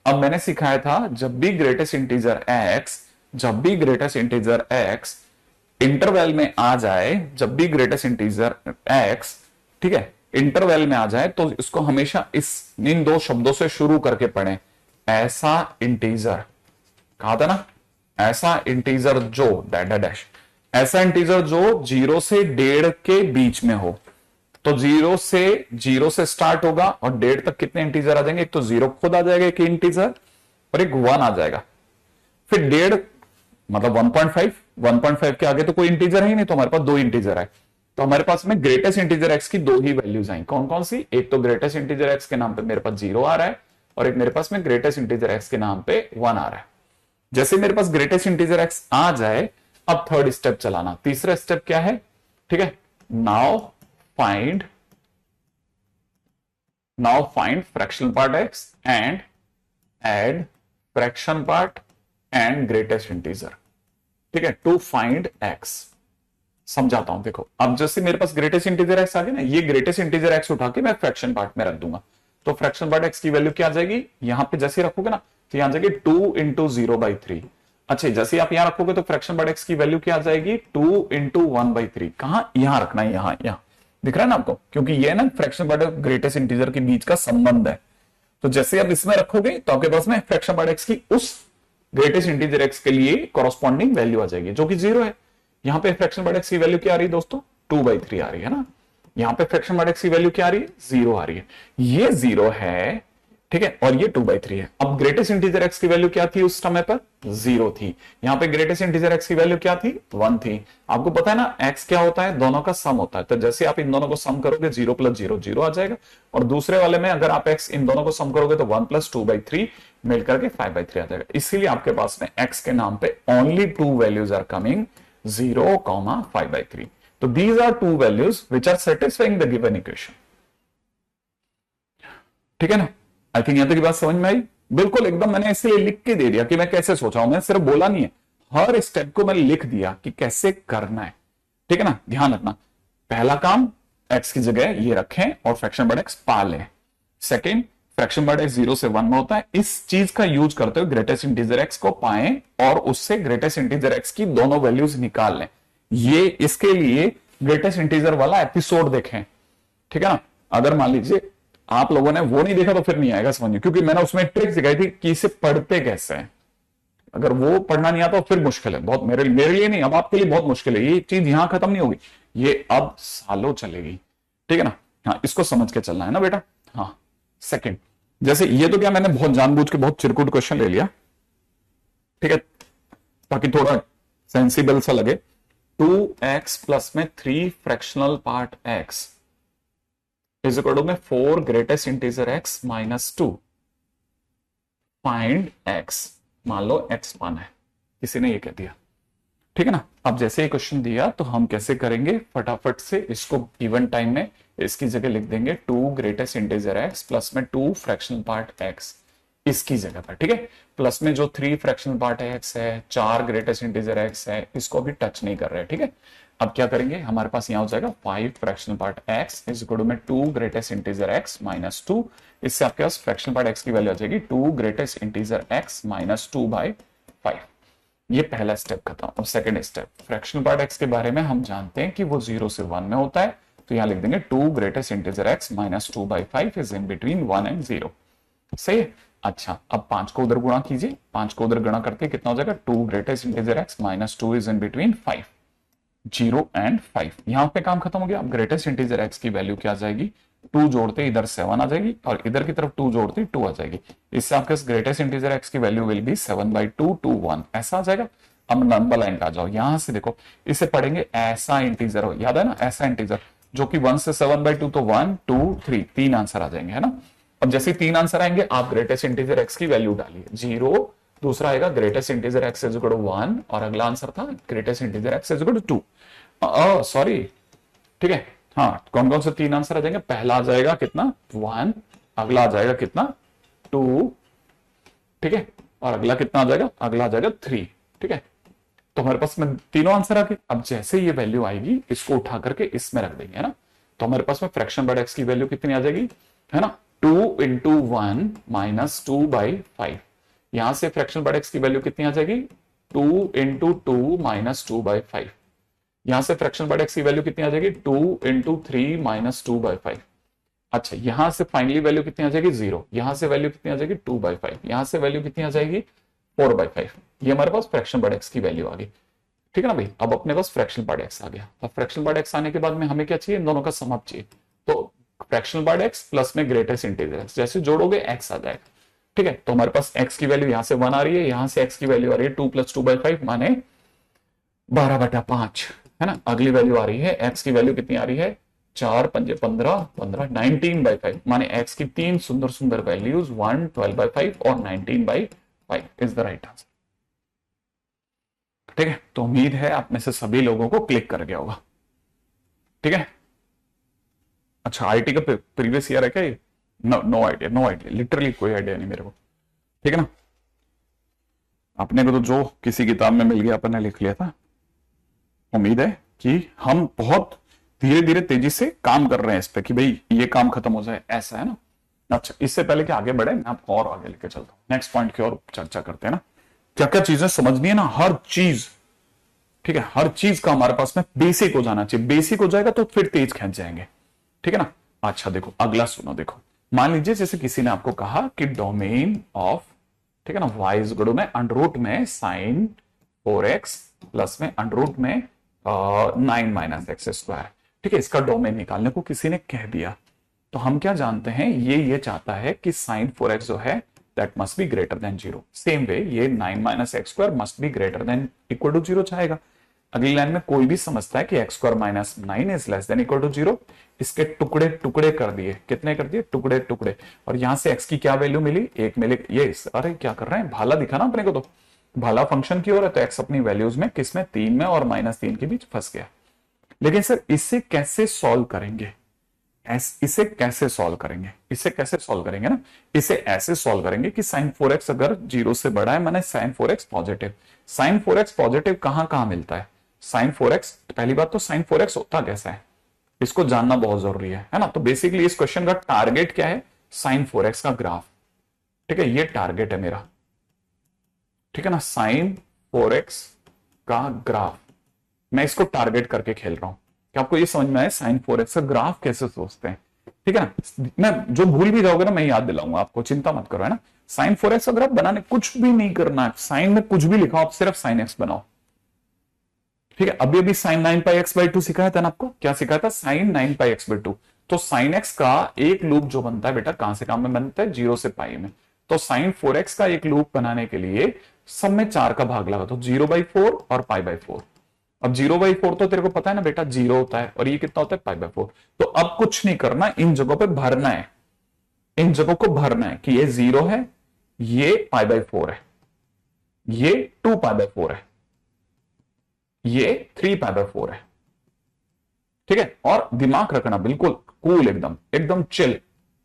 अब मैंने सिखाया था जब भी ग्रेटेस्ट इंटीजर एक्स इंटरवल में आ जाए, जब भी ग्रेटेस्ट इंटीजर एक्स, ठीक है, इंटरवल में आ जाए तो इसको हमेशा इन दो शब्दों से शुरू करके पढ़ें। ऐसा इंटीजर, कहा था ना, ऐसा इंटीजर जो डैश, ऐसा इंटीजर जो 0 से 1.5 के बीच में हो। तो 0 से स्टार्ट होगा और 1.5 तक कितने इंटीजर आ जाएंगे, एक तो 0 खुद आ जाएगा एक इंटीजर और एक 1 आ जाएगा, फिर 1.5 मतलब 1.5 के आगे तो कोई इंटीजर है ही नहीं, तो हमारे पास 2 इंटीजर है। तो हमारे पास में ग्रेटेस्ट इंटीजर एक्स की 2 ही वैल्यूज आई। कौन कौन सी, एक तो ग्रेटेस्ट इंटीजर एक्स के नाम पे मेरे पास 0 आ रहा है और एक मेरे पास में ग्रेटेस्ट इंटीजर एक्स के नाम पे 1 आ रहा है। जैसे मेरे पास ग्रेटेस्ट इंटीजर एक्स आ जाए, अब थर्ड स्टेप चलाना। तीसरा स्टेप क्या है, ठीक है, now find fractional part X and add fraction part and greatest integer, ठीक है, टू फाइंड एक्स। समझाता हूं, देखो अब जैसे मेरे पास ग्रेटेस्ट इंटीजर एक्स आ गया ना, ये ग्रेटेस्ट इंटीजर एक्स उठा के मैं फ्रैक्शन पार्ट में रख दूंगा। तो फ्रैक्शन पार्ट एक्स की वैल्यू क्या आ जाएगी, यहां पे जैसे रखोगे ना तो यहां आ जाएगी 2 × 0/3। अच्छा, जैसे आप यहां रखोगे तो फ्रैक्शन पार्ट एक्स की वैल्यू क्या आ जाएगी, 2 × 1/3। कहां, यहां रखना है, यहां दिख रहा है ना आपको, क्योंकि ये ना fraction part of greatest integer के बीच का संबंध है। तो जैसे आप इसमें रखोगे तो आपके पास में फ्रैक्शन पार्ट एक्स की उस ग्रेटेस्ट इंटीजर एक्स के लिए कॉरस्पॉन्डिंग वैल्यू आ जाएगी जो कि 0 है। यहां पे फ्रैक्शन पार्ट एक्स की वैल्यू क्या आ रही है दोस्तों, 2/3 आ रही है ना। यहां पे फ्रैक्शन पार्ट एक्स की वैल्यू क्या आ रही है, 0 आ रही है। ये 0 है, ठीक है, और ये 2/3 है। अब ग्रेटेस्ट इंटीजर एक्स की वैल्यू क्या थी उस समय पर, 0 थी। यहां पे ग्रेटेस्ट इंटीजर एक्स की वैल्यू क्या थी, 1 थी। आपको पता है ना एक्स क्या होता है, दोनों का सम होता है। तो जैसे आप इन दोनों को सम करोगे 0 + 0 0 आ जाएगा, और दूसरे वाले में अगर आप एक्स इन दोनों को सम करोगे तो 1 + 2/3 मिलकर के 5/3 आ जाएगा। इसीलिए आपके पास में एक्स के नाम पे ओनली 2 वैल्यूज आर कमिंग, 0, 5/3। तो these are 2 values which are satisfying the given equation. ठीक है ना, आई थिंक यहां तक की बात समझ में आई। बिल्कुल एकदम मैंने इसलिए लिख के दे दिया कि मैं कैसे सोचा हूं, मैं सिर्फ बोला नहीं है, हर स्टेप को मैंने लिख दिया कि कैसे करना है। ठीक है ना, ध्यान रखना, पहला काम एक्स की जगह ये रखें और फ्रैक्शन पार्ट एक्स पा लें। सेकेंड, फ्रैक्शन पार्ट एक्स 0 से 1 में होता है, इस चीज का यूज करते हुए ग्रेटेस्ट इंटीजर एक्स को पाएं और उससे ग्रेटेस्ट इंटीजर एक्स की दोनों वैल्यूज निकाल लें। ये इसके लिए ग्रेटेस्ट इंटीजर वाला एपिसोड देखें। ठीक है ना, अगर मान लीजिए आप लोगों ने वो नहीं देखा तो फिर नहीं आएगा समझ में, क्योंकि मैंने उसमें ट्रिक सिखाई थी कि इसे पढ़ते कैसे है। अगर वो पढ़ना नहीं आता तो फिर मुश्किल है बहुत, मेरे लिए नहीं, अब आपके लिए बहुत मुश्किल है। ये चीज यहां खत्म नहीं होगी, ये अब सालों चलेगी। ठीक है ना, हाँ इसको समझ के चलना है ना बेटा। हाँ सेकंड, जैसे ये तो क्या मैंने बहुत जानबूझ के बहुत चिरकुट क्वेश्चन ले लिया, ठीक है, ताकि थोड़ा सेंसिबल सा लगे। 2x प्लस में 3 fractional part x is equal to में 4 greatest integer x minus 2 find x। मान लो x पाना है, किसी ने ये कह दिया। ठीक है ना, अब जैसे ये क्वेश्चन दिया तो हम कैसे करेंगे, फटाफट से इसको गिवन टाइम में इसकी जगह लिख देंगे 2 ग्रेटेस्ट इंटीजर x प्लस में 2 फ्रैक्शनल पार्ट x इसकी जगह पर। ठीक है, प्लस में जो 3 फ्रैक्शनल पार्ट x है, 4 ग्रेटेस्ट इंटीजर x है, इसको भी टच नहीं कर रहे। ठीक है, अब क्या करेंगे, हमारे पास यहां हो जाएगा 5 fractional part x is equal to में 2 ग्रेटेस्ट इंटीजर x माइनस 2। इससे आपके पास फ्रैक्शनल पार्ट x की वैल्यू आ जाएगी 2 ग्रेटेस्ट इंटीजर x माइनस 2/5। ये पहला स्टेप खत्म। अब second step, fractional part x के बारे में हम जानते हैं कि वो 0 से 1 में होता है, तो यहां लिख देंगे 2 greatest integer x minus 2/5 is in between 1 and 0। सही है, अच्छा, अब 5 को उधर गुणा कीजिए, 5 को उधर गुणा करके कितना हो जाएगा, 2 greatest integer x minus 2 is in between 5, 0 and 5। यहां पे काम खत्म हो गया। अब ग्रेटेस्ट इंटीजर x की वैल्यू क्या आ जाएगी, 2 जोड़ते इधर 7 आ जाएगी और इधर की तरफ 2 जोड़ते 2 आ जाएगी। इससे आपके ग्रेटेस्ट इंटीजर x की वैल्यू विल बी 7/2 to 1, ऐसा आ जाएगा। अब नंबर लाइन पे आ जाओ, यहां से देखो इसे पढ़ेंगे ऐसा इंटीजर हो, याद है ना, ऐसा इंटीजर जो कि 1 से 7/2, तो 1 2 3 तीन आंसर आ जाएंगे, है ना। अब जैसे तीन आंसर आएंगे आप ग्रेटेस्ट इंटीजर x की वैल्यू डालिए, 0, दूसरा आएगा greatest integer x is equal to 1 और अगला आंसर था greatest integer x is equal to 2। Sorry, ठीक है, हाँ, कौन कौन से तीन आंसर आ जाएंगे, पहला आ जाएगा कितना 1, अगला आ जाएगा कितना 2, ठीक है, और अगला कितना आ जाएगा, अगला आ जाएगा 3, ठीक है। तो हमारे पास में तीनों आंसर आ गए। अब जैसे ये वैल्यू आएगी इसको उठा करके इसमें रख देंगे, है ना। तो हमारे पास में फ्रैक्शन बाय x की वैल्यू कितनी आ जाएगी, है ना, 2 इंटू 1 माइनस 2/5। यहां से फ्रैक्शन बाय x की वैल्यू कितनी आ जाएगी, 2 इंटू 2 माइनस 2/5। यहां से फ्रैक्शन बाय x की वैल्यू कितनी आ जाएगी, 2 इंटू 3 माइनस 2/5। अच्छा, यहां से फाइनली वैल्यू कितनी आ जाएगी, 0। यहां से वैल्यू कितनी आ जाएगी, 2/5। यहां से वैल्यू कितनी आ जाएगी, 4/5। ये हमारे पास फ्रैक्शन बाय x की वैल्यू आ गई, ठीक है ना भाई। अब अपने पास फ्रैक्शन बाय x आ गया। अब फ्रैक्शन बाय x आने के बाद में हमें क्या चाहिए, इन दोनों का सम अप चाहिए। तो फ्रैक्शन बाय x प्लस में ग्रेटेस्ट इंटीजर x, जैसे जोड़ोगे x आ जाएगा, ठीक है। तो हमारे पास x की वैल्यू यहां से 1 आ रही है, यहां से x की वैल्यू आ रही है 2 + 2/5 माने 12/5, है ना। अगली वैल्यू आ रही है x की वैल्यू कितनी आ रही है, 4 × 5 = 15, 19/5 माने x की तीन सुंदर सुंदर वैल्यूज 1 12/5 और 19/5 इज द राइट आंसर, ठीक है। तो उम्मीद है आप में से सभी लोगों को क्लिक कर गया होगा, ठीक है। अच्छा, आईटी का प्रीवियस ईयर है क्या ये, no idea, no idea, literally कोई आइडिया नहीं मेरे को, ठीक है ना। अपने को तो जो किसी किताब में मिल गया अपन ने लिख लिया था। उम्मीद है कि हम बहुत धीरे धीरे तेजी से काम कर रहे हैं इस पे कि भाई ये काम खत्म हो जाए, ऐसा है ना। अच्छा, इससे पहले कि आगे बढ़े मैं आपको और आगे लेके चलता हूं, नेक्स्ट पॉइंट की और चर्चा करते हैं ना। क्या क्या चीजें समझनी है ना, हर चीज, ठीक है, हर चीज का हमारे पास में बेसिक हो जाना चाहिए। बेसिक हो जाएगा तो फिर तेज खींच जाएंगे, ठीक है ना। अच्छा देखो, अगला सुनो, देखो मान लीजिए जैसे किसी ने आपको कहा कि डोमेन ऑफ, ठीक है ना, y इज इक्वल टू में अंडररूट में sin 4x प्लस में अंडररूट में 9 माइनस एक्स स्क्वायर, ठीक है, इसका डोमेन निकालने को किसी ने कह दिया। तो हम क्या जानते हैं, ये चाहता है कि sin 4x जो है that must be greater than 0। Same way ये 9 minus X square must be greater than equal to 0 चाहेगा। अगली लाइन में कोई भी समझता है कि x square minus 9 is less than equal to 0, इसके टुकड़े टुकड़े कर दिए, कितने कर दिए, टुकड़े टुकड़े, और यहां से x की क्या वैल्यू मिली, 1 मिली। ये अरे क्या कर रहे हैं, भाला दिखा ना अपने को, तो भाला फंक्शन की ओर है, तो x अपनी वैल्यूज में किसमें, 3 में, और -3 के बीच फंस गया। लेकिन सर इसे कैसे सॉल्व करेंगे, इसे कैसे सॉल्व करेंगे, इसे कैसे सॉल्व करेंगे ना, इसे ऐसे सॉल्व करेंगे कि sin 4x अगर 0 से बड़ा है माने sin 4x positive. sin 4x positive कहां कहां मिलता है, sin 4x, पहली बात तो sin 4x होता कैसा है इसको जानना बहुत जरूरी है ना। तो बेसिकली इस क्वेश्चन का टारगेट क्या है, sin 4x का ग्राफ, ठीक है, ये टारगेट है मेरा, ठीक है ना, sin 4x का ग्राफ, मैं इसको टारगेट करके खेल रहा हूं कि आपको ये समझ में आए sin 4x का ग्राफ कैसे सोचते हैं, ठीक है ना। मैं जो भूल भी जाओगे ना मैं याद दिलाऊंगा आपको, चिंता मत करो, है ना। sin 4x का ग्राफ बनाने कुछ भी नहीं करना है, साइन में कुछ भी लिखा आप सिर्फ sin x बनाओ, ठीक है। अभी अभी sin 9πx/2 सिखाया था ना आपको, क्या सिखाया था, sin 9πx/2। तो sin x का एक लूप जो बनता है बेटा कहां से कहां में बनता है, 0 से पाई में। तो sin 4x का एक लूप बनाने के लिए सब में 4 का भाग लगा, तो 0/4 और π/4। अब 0/4 तो तेरे को पता है ना बेटा 0 होता है, और ये कितना होता है π/4। तो अब कुछ नहीं करना, इन जगहों पे भरना है, इन जगहों को भरना है कि ये 0 है, ये π/4 है, ये 2π/4 है, ये 3π/4 है, ठीक है। और दिमाग रखना बिल्कुल कूल, एकदम एकदम चिल,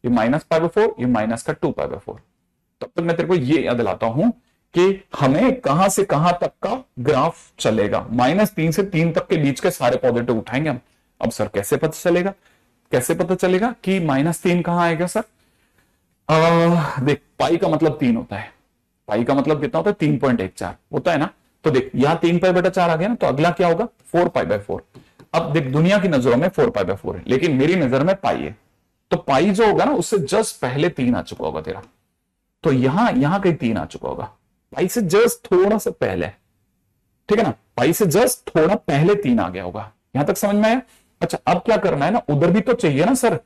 ये -π/4, ये माइनस का 2π/4। तब तक मैं तेरे को ये याद दिलाता हूं कि हमें कहां से कहां तक का ग्राफ चलेगा, -3 से 3 तक के बीच के सारे पॉजिटिव उठाएंगे हम। अब सर कैसे पता चलेगा, कैसे पता चलेगा कि -3 कहां आएगा सर, देख पाई का मतलब 3 होता है, पाई का मतलब कितना होता है, 3.14 होता है ना। तो देख यहां 3π/4 आ गया ना, तो अगला क्या होगा, 4π/4। अब देख दुनिया की नजरों में 4π/4 है, लेकिन मेरी नजर में पाई है, तो पाई जो होगा ना उससे जस्ट पहले 3 आ चुका होगा तेरा, तो यहां कहीं 3 आ चुका होगा, पाई से जस्ट थोड़ा सा पहले, ठीक है ना, पाई से जस्ट थोड़ा पहले 3 आ गया होगा। यहां तक समझ में आया? अच्छा, अब क्या करना है ना, उधर भी तो चाहिए ना सर।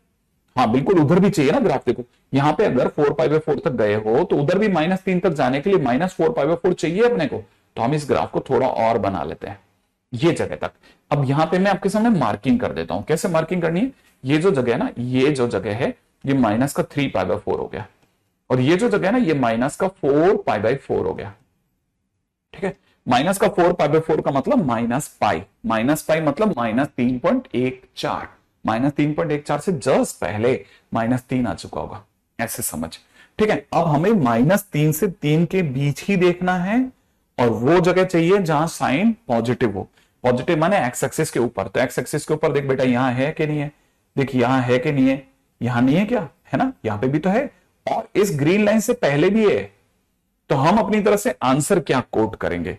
हाँ बिल्कुल, उधर भी चाहिए ना ग्राफ। देखो यहाँ पे अगर 4 पाई बाय 4 तक गए हो तो उधर भी -3 तक जाने के लिए -4 पाई बाय 4 चाहिए अपने को। तो हम इस ग्राफ को थोड़ा और बना लेते हैं ये जगह तक। अब यहां पे मैं आपके सामने मार्किंग कर देता हूं। कैसे मार्किंग करनी है? ये जो जगह है ना, ये जो जगह है, ये -3 पाई बाय 4 हो गया, और ये जो जगह है ना, ये -4 पाई बाय 4 हो गया। ठीक है, -4 पाई बाय 4 का मतलब -पाई, -पाई मतलब -3.14, -3.14 से जस्ट पहले -3 आ चुका होगा, ऐसे समझ। ठीक है, अब हमें -3 से 3 के बीच ही देखना है, और वो जगह चाहिए जहां साइन पॉजिटिव हो। पॉजिटिव माने एक्स एक्सिस के ऊपर। तो एक्स एक्सिस के ऊपर देख बेटा, यहां है कि नहीं है? देख यहां है कि नहीं है? यहां नहीं है क्या? है ना, यहां पे भी तो है, और इस ग्रीन लाइन से पहले भी है। तो हम अपनी तरफ से आंसर क्या कोट करेंगे?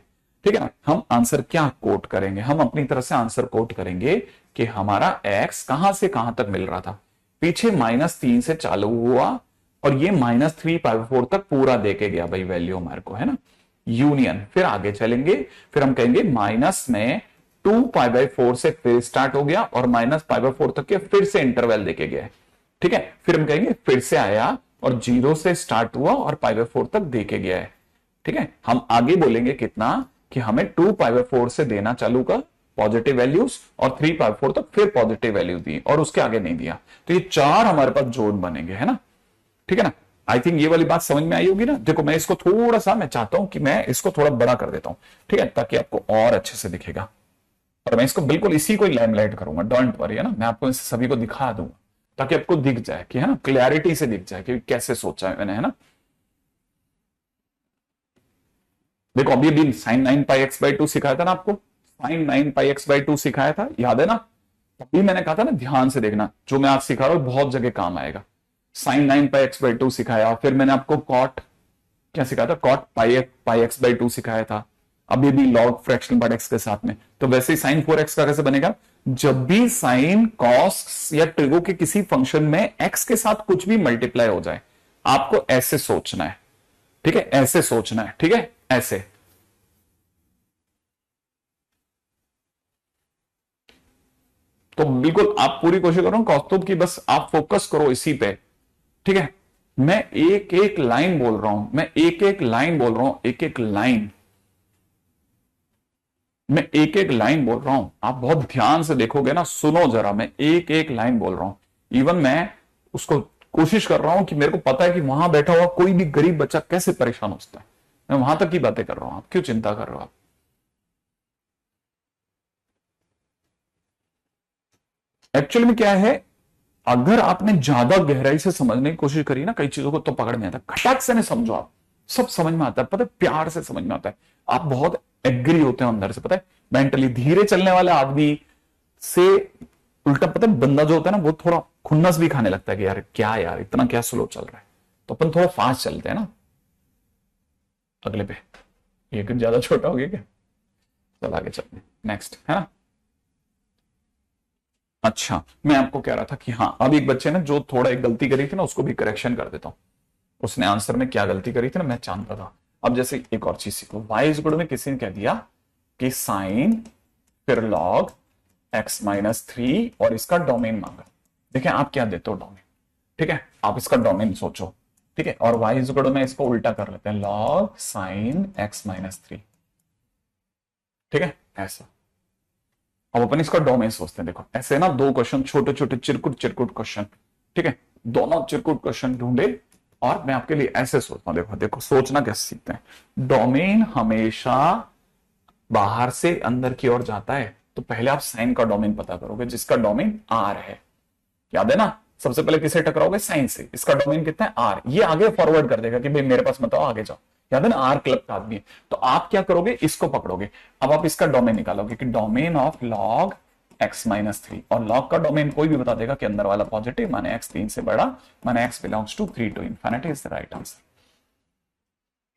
ठीक है ना, हम आंसर क्या कोट करेंगे? हम अपनी तरफ से आंसर कोट करेंगे कि हमारा एक्स कहां से कहां तक मिल रहा था। पीछे -3 से चालू हुआ और ये -3/4 तक पूरा देके गया भाई वैल्यू हमारे को, है ना, यूनियन। फिर आगे चलेंगे, फिर हम कहेंगे माइनस में 2 पाई बाय 4 से फिर स्टार्ट हो गया और -पाई/4 तक के फिर से इंटरवल देके गया है। ठीक है, फिर हम कहेंगे फिर से आया और 0 से स्टार्ट हुआ और पाई/4 तक देके गया है। ठीक है, हम आगे बोलेंगे कितना कि हमें 2 पाई/4 से देना चालू का पॉजिटिव वैल्यूज, और 3/4 तक फिर पॉजिटिव वैल्यू दी, और उसके आगे नहीं दिया। तो ये 4 हमारे पास जोन बनेंगे, है ना। ठीक है ना, आई थिंक ये वाली बात समझ में आई होगी ना। देखो मैं इसको थोड़ा सा, मैं चाहता हूं कि मैं इसको थोड़ा बड़ा कर देता हूं, ठीक है, ताकि आपको और अच्छे से दिखेगा। और मैं इसको बिल्कुल इसी को लैमलाइट करूंगा, डोंट वरी, है ना। मैं आपको इस सभी को दिखा दूंगा ताकि आपको दिख जाए कि, है ना, क्लैरिटी से दिख जाए कि कैसे सोचा है मैंने, है ना। देखो अभी अभी sin 9 πx/2 सिखाया था ना आपको, sin 9 πx/2 सिखाया था, याद है ना। अभी मैंने कहा था ना, ध्यान से देखना, जो मैं आज सिखा रहा हूं बहुत जगह काम आएगा। sin 9 πx/2 सिखाया, फिर मैंने आपको cot क्या सिखाया था, cot πx/2 सिखाया था। अभी भी log फ्रैक्शनल पार्ट x के साथ में। तो वैसे ही sin 4x का कैसे बनेगा? जब भी साइन कॉस या ट्रिगो के किसी फंक्शन में x के साथ कुछ भी मल्टीप्लाई हो जाए, आपको ऐसे सोचना है। ठीक है, ऐसे सोचना है। ठीक है, ऐसे। तो बिल्कुल आप पूरी कोशिश करो कौस्तुभ की, बस आप फोकस करो इसी पे। ठीक है, मैं एक एक लाइन बोल रहा हूं, मैं एक एक लाइन बोल रहा हूं, एक एक लाइन, मैं एक एक लाइन बोल रहा हूं। आप बहुत ध्यान से देखोगे ना, सुनो जरा, मैं एक एक लाइन बोल रहा हूं। इवन मैं उसको कोशिश कर रहा हूं कि मेरे को पता है कि वहां बैठा हुआ कोई भी गरीब बच्चा कैसे परेशान होता है, मैं वहां तक की बातें कर रहा हूं। आप क्यों चिंता कर रहे हो? आप एक्चुअली में क्या है, अगर आपने ज्यादा गहराई से समझने की कोशिश करी ना कई चीजों को, तो पकड़ में आता है। खटाक से नहीं समझो, आप सब समझ में आता है, पता है, प्यार से समझ में आता है। आप बहुत एग्री होते हैं अंदर से, पता है, मेंटली। धीरे चलने वाले आदमी से उल्टा, पता है, बंदा जो होता है ना, वो थोड़ा खुन्नस भी खाने लगता है कि यार क्या, यार इतना क्या स्लो चल रहा है। तो अपन थोड़ा फास्ट चलते हैं ना अगले पे। ये कुछ ज्यादा छोटा हो गया क्या? चल आगे चलते हैं, नेक्स्ट, है ना। अच्छा, मैं आपको कह रहा था कि हाँ, अब एक बच्चे ने जो थोड़ा एक गलती करी थी ना, उसको भी करेक्शन कर देता हूं। उसने आंसर में क्या गलती करी थी ना, मैं जानता था। अब जैसे एक और चीज सीखो, वाई इज इक्वल टू में किसी ने कह दिया कि साइन फिर लॉग x-3 और इसका डोमेन मांगा। देखिए आप क्या देते हो डोमेन, ठीक है, आप इसका डोमेन सोचो, ठीक है। और वाई इज इक्वल टू में इसको उल्टा कर लेते हैं, लॉग साइन x-3, ठीक है, ऐसा। अब अपन इसका डोमेन सोचते हैं। देखो ऐसे ना दो क्वेश्चन, छोटे छोटे चिरकुट चिरकुट क्वेश्चन, ठीक है, दोनों चिरकुट क्वेश्चन ढूंढे और मैं आपके लिए ऐसे सोचता हूं। देखो देखो सोचना कैसे सीखते हैं। डोमेन हमेशा बाहर से अंदर की ओर जाता है, तो पहले आप साइन का डोमेन पता करोगे, जिसका डोमेन आर है। याद है ना, सबसे पहले किसे टकराओगे? साइन से। इसका डोमेन कितना है? आर। ये आगे फॉरवर्ड कर देगा कि भाई मेरे पास मत आओ, आगे जाओ। याद है ना, आर क्लब का आदमी है। तो आप क्या करोगे? इसको पकड़ोगे। अब आप इसका डोमेन निकालोगे कि डोमेन ऑफ लॉग x-3, और लॉग का डोमेन कोई भी बता देगा कि अंदर वाला पॉजिटिव, माने x 3 से बड़ा, माने x belongs to 3 to infinity is the right answer.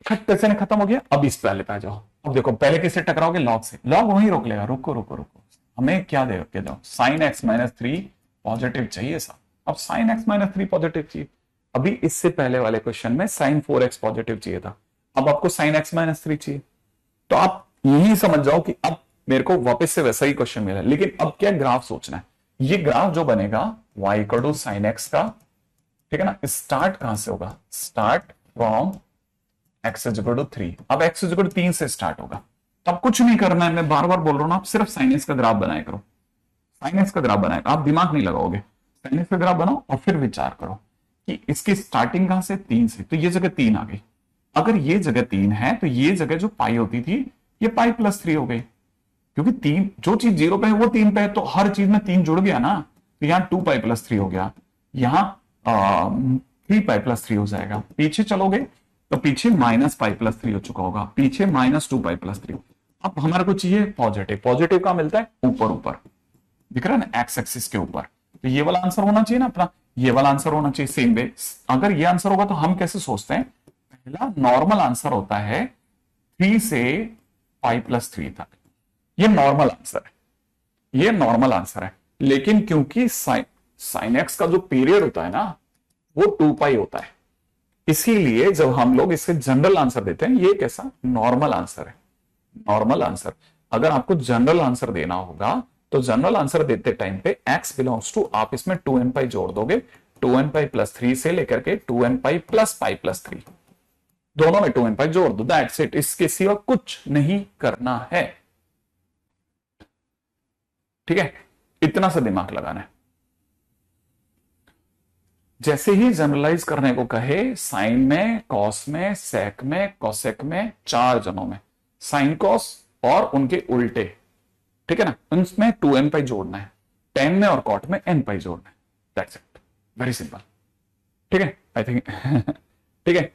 खट्टे से खत्म हो गया। अब इस पहले पे आ जाओ। अब देखो पहले किससे टकराओगे? लॉग से। लॉग वहीं रोक लेगा, रुको रुको रुको, हमें क्या दे के जाओ, साइन x-3 पॉजिटिव चाहिए साहब। अब साइन x-3 पॉजिटिव चाहिए, अभी इससे पहले वाले क्वेश्चन में साइन 4x पॉजिटिव चाहिए था, अब आपको साइन x माइनस 3 चाहिए। तो आप यही समझ जाओ कि अब मेरे को वापस से वैसा ही क्वेश्चन मिला, लेकिन अब क्या ग्राफ सोचना है। ये ग्राफ जो बनेगा y equal to sine X का, ठीक है ना, स्टार्ट कहां से होगा, start from x is equal to 3। अब x इज इक्वल टू 3 से स्टार्ट होगा, तो अब कुछ नहीं करना है, मैं बार बार बोल रहा हूं ना, आप सिर्फ साइन एक्स का ग्राफ बनाया करो, साइन एक्स का ग्राफ बनाया, आप दिमाग नहीं लगाओगे, साइन एक्स का ग्राफ बनाओ और फिर विचार करो कि इसकी स्टार्टिंग कहां से, 3 से, तो ये जगह 3 आ गई। अगर ये जगह 3 है तो ये जगह जो पाई होती थी ये पाई प्लस 3 हो गई, क्योंकि 3 जो चीज 0 पे है वो 3 पे है, तो हर चीज में 3 जुड़ गया ना, तो यहां 2 पाई प्लस 3 हो गया, यहां 3 पाई प्लस 3 हो जाएगा। पीछे चलोगे तो पीछे माइनस पाई प्लस 3 हो चुका होगा, पीछे माइनस 2 पाई प्लस 3। अब हमारे को चाहिए पॉजिटिव, पॉजिटिव का मिलता है ऊपर ऊपर, दिख रहा है ना, एक्स एक्सिस के ऊपर, तो ये वाला आंसर होना चाहिए ना अपना, ये वाला आंसर होना चाहिए। सेम वे अगर ये आंसर होगा तो हम कैसे सोचते हैं, पहला नॉर्मल आंसर होता है 3 से पाई प्लस 3 तक, ये नॉर्मल आंसर है, ये नॉर्मल आंसर है। लेकिन क्योंकि साइन एक्स का जो पीरियड होता है ना वो 2 पाई होता है, इसीलिए जब हम लोग इससे जनरल आंसर देते हैं, ये कैसा नॉर्मल आंसर है, नॉर्मल आंसर। अगर आपको जनरल आंसर देना होगा तो जनरल आंसर देते टाइम पे x बिलोंग्स टू, आप इसमें 2n पाई जोड़ दोगे, 2n पाई प्लस 3 से लेकर के 2n पाई प्लस 3, दोनों में 2n पाई जोड़ दो, दैट्स इट, इसके सिवा कुछ नहीं करना है, ठीक है, इतना सा दिमाग लगाना है। जैसे ही जनरलाइज करने को कहे, साइन में, कॉस में, सेक में, कोसेक में, 4 जनों में, साइन कॉस और उनके उल्टे, ठीक है ना, उनमें 2n पाई जोड़ना है, टेन में और कॉट में n पाई जोड़ना है, दैट्स इट, वेरी सिंपल, ठीक है, आई थिंक ठीक है,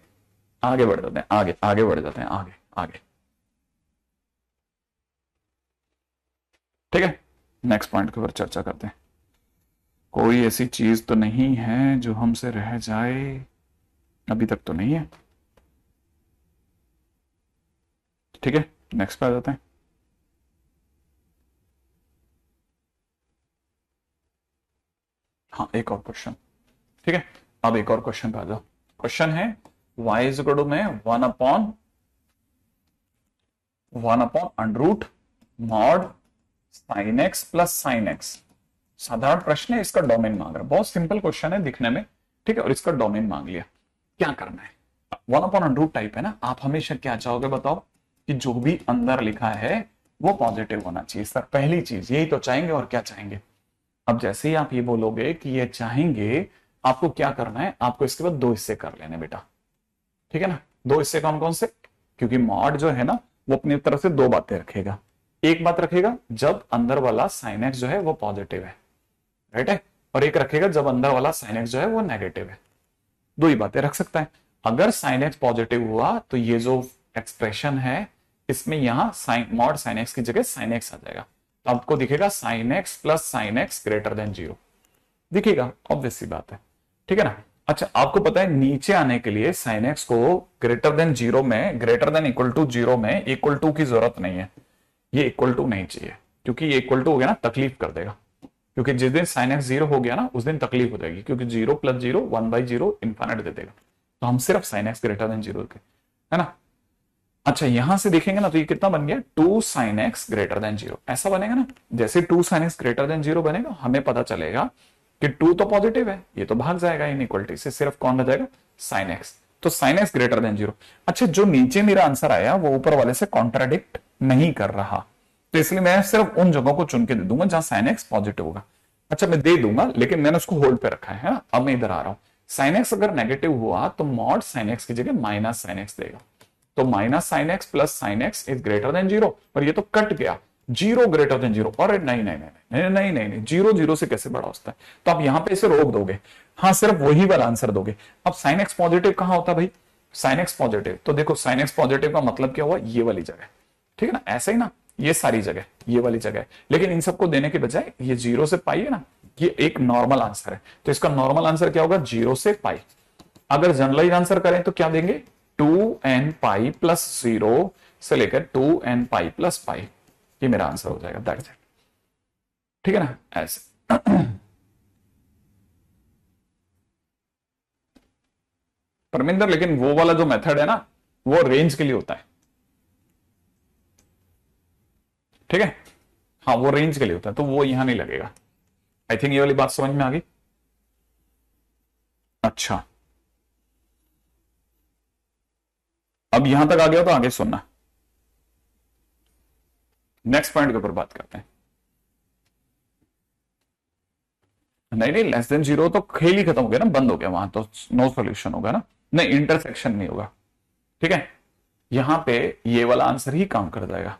आगे बढ़ जाते हैं, आगे आगे बढ़ जाते हैं, आगे आगे, ठीक है, नेक्स्ट पॉइंट के ऊपर चर्चा करते हैं। कोई ऐसी चीज तो नहीं है जो हमसे रह जाए, अभी तक तो नहीं है, ठीक है, नेक्स्ट पे आ जाते हैं। हाँ एक और क्वेश्चन, ठीक है, अब एक और क्वेश्चन पे आ जाओ। क्वेश्चन है y इज इक्वल टू में 1 upon under root mod sine x plus sine x. साधारण प्रश्न है, इसका डोमेन मांग रहा है, बहुत सिंपल क्वेश्चन है दिखने में, ठीक है, और इसका डोमेन मांग लिया। क्या करना है, 1/√, टाइप है ना, आप हमेशा क्या चाहोगे बताओ, कि जो भी अंदर लिखा है वो पॉजिटिव होना चाहिए सर, पहली चीज यही तो चाहेंगे, और क्या चाहेंगे। अब जैसे ही आप ये बोलोगे कि ये चाहेंगे, आपको क्या करना है, आपको इसके बाद 2 हिस्से कर लेने बेटा, ठीक है ना, 2 हिस्से कौन कौन से, क्योंकि मॉड जो है ना वो अपनी तरफ से 2 बातें रखेगा, एक बात रखेगा जब अंदर वाला साइन एक्स जो है वो पॉजिटिव है, राइट है, और एक रखेगा जब अंदर वाला साइन एक्स जो है वो नेगेटिव है, 2 ही बातें रख सकता है। अगर साइन एक्स पॉजिटिव हुआ तो ये जो एक्सप्रेशन है इसमें यहां साइन मॉड साइन एक्स की जगह साइन एक्स आ जाएगा, तो आपको दिखेगा sine x plus sine x greater than 0 दिखेगा, ऑब्वियस सी बात है, ठीक है ना। अच्छा आपको पता है नीचे आने के लिए साइन एक्स को ग्रेटर देन 0 में, ग्रेटर देन इक्वल टू 0 में इक्वल टू की जरूरत नहीं है, ये इक्वल टू नहीं चाहिए, क्योंकि ये इक्वल टू हो गया ना तकलीफ कर देगा, क्योंकि जिस दिन साइन एक्स 0 हो गया ना उस दिन तकलीफ हो जाएगी, क्योंकि 0 + 0 1/0 इंफाइनाइट दे देगा, तो हम सिर्फ साइन एक्स ग्रेटर देन 0 के, है ना। अच्छा यहां से देखेंगे ना तो ये कितना बन गया, 2 sin x ग्रेटर देन 0, ऐसा बनेगा ना। जैसे 2 sin x ग्रेटर देन 0 बनेगा, हमें पता चलेगा कि 2 तो पॉजिटिव है, ये तो भाग जाएगा इनइक्वलिटी से, सिर्फ कौन रह जाएगा sin x, तो sin x ग्रेटर देन 0। अच्छा जो नीचे मेरा आंसर आया वो ऊपर वाले से कॉन्ट्राडिक्ट नहीं कर रहा, तो इसलिए मैं सिर्फ उन जगहों को चुन के दे दूंगा जहां sin x पॉजिटिव होगा। अच्छा मैं दे दूंगा, लेकिन मैंने उसको होल्ड पे रखा है ना। अब मैं इधर आ रहा हूं, sin x अगर नेगेटिव हुआ तो मॉड sin x की जगह माइनस sin x देगा, तो minus sine x plus sine x is greater than 0, पर ये तो कट गया, 0 ग्रेटर देन 0, अरे नहीं नहीं नहीं नहीं नहीं नहीं नहीं, 0 0 से कैसे बड़ा होता है, तो आप यहां पे इसे रोक दोगे, हाँ सिर्फ वही वाला आंसर दोगे। अब साइन एक्स पॉजिटिव कहां होता है भाई, साइन एक्स पॉजिटिव, तो देखो साइन एक्स पॉजिटिव का मतलब क्या हुआ, ये वाली जगह, ठीक है ना, ऐसे ही ना, ये सारी जगह ये वाली जगह, लेकिन इन सबको देने के बजाय ये 0 से पाई है ना, ये एक नॉर्मल आंसर है, तो इसका नॉर्मल आंसर क्या होगा, 0 से पाई। अगर जनरलाइज आंसर करें तो क्या देंगे, 2n पाई प्लस 0 से लेकर 2n पाई प्लस पाई, ये मेरा आंसर हो जाएगा, दैट्स इट, ठीक है ना, ऐसे परमिंदर, लेकिन वो वाला जो मेथड है ना वो रेंज के लिए होता है, ठीक है। हाँ वो रेंज के लिए होता है, तो वो यहां नहीं लगेगा। आई थिंक ये वाली बात समझ में आ गई। अच्छा, अब यहां तक आ गया तो आगे सुनना, नेक्स्ट पॉइंट के ऊपर बात करते हैं। नहीं नहीं, लेस देन जीरो तो खेल ही खत्म हो गया ना, बंद हो गया, वहां तो नो सॉल्यूशन होगा ना, नहीं इंटरसेक्शन नहीं होगा, ठीक है। यहां पे ये वाला आंसर ही काम कर जाएगा।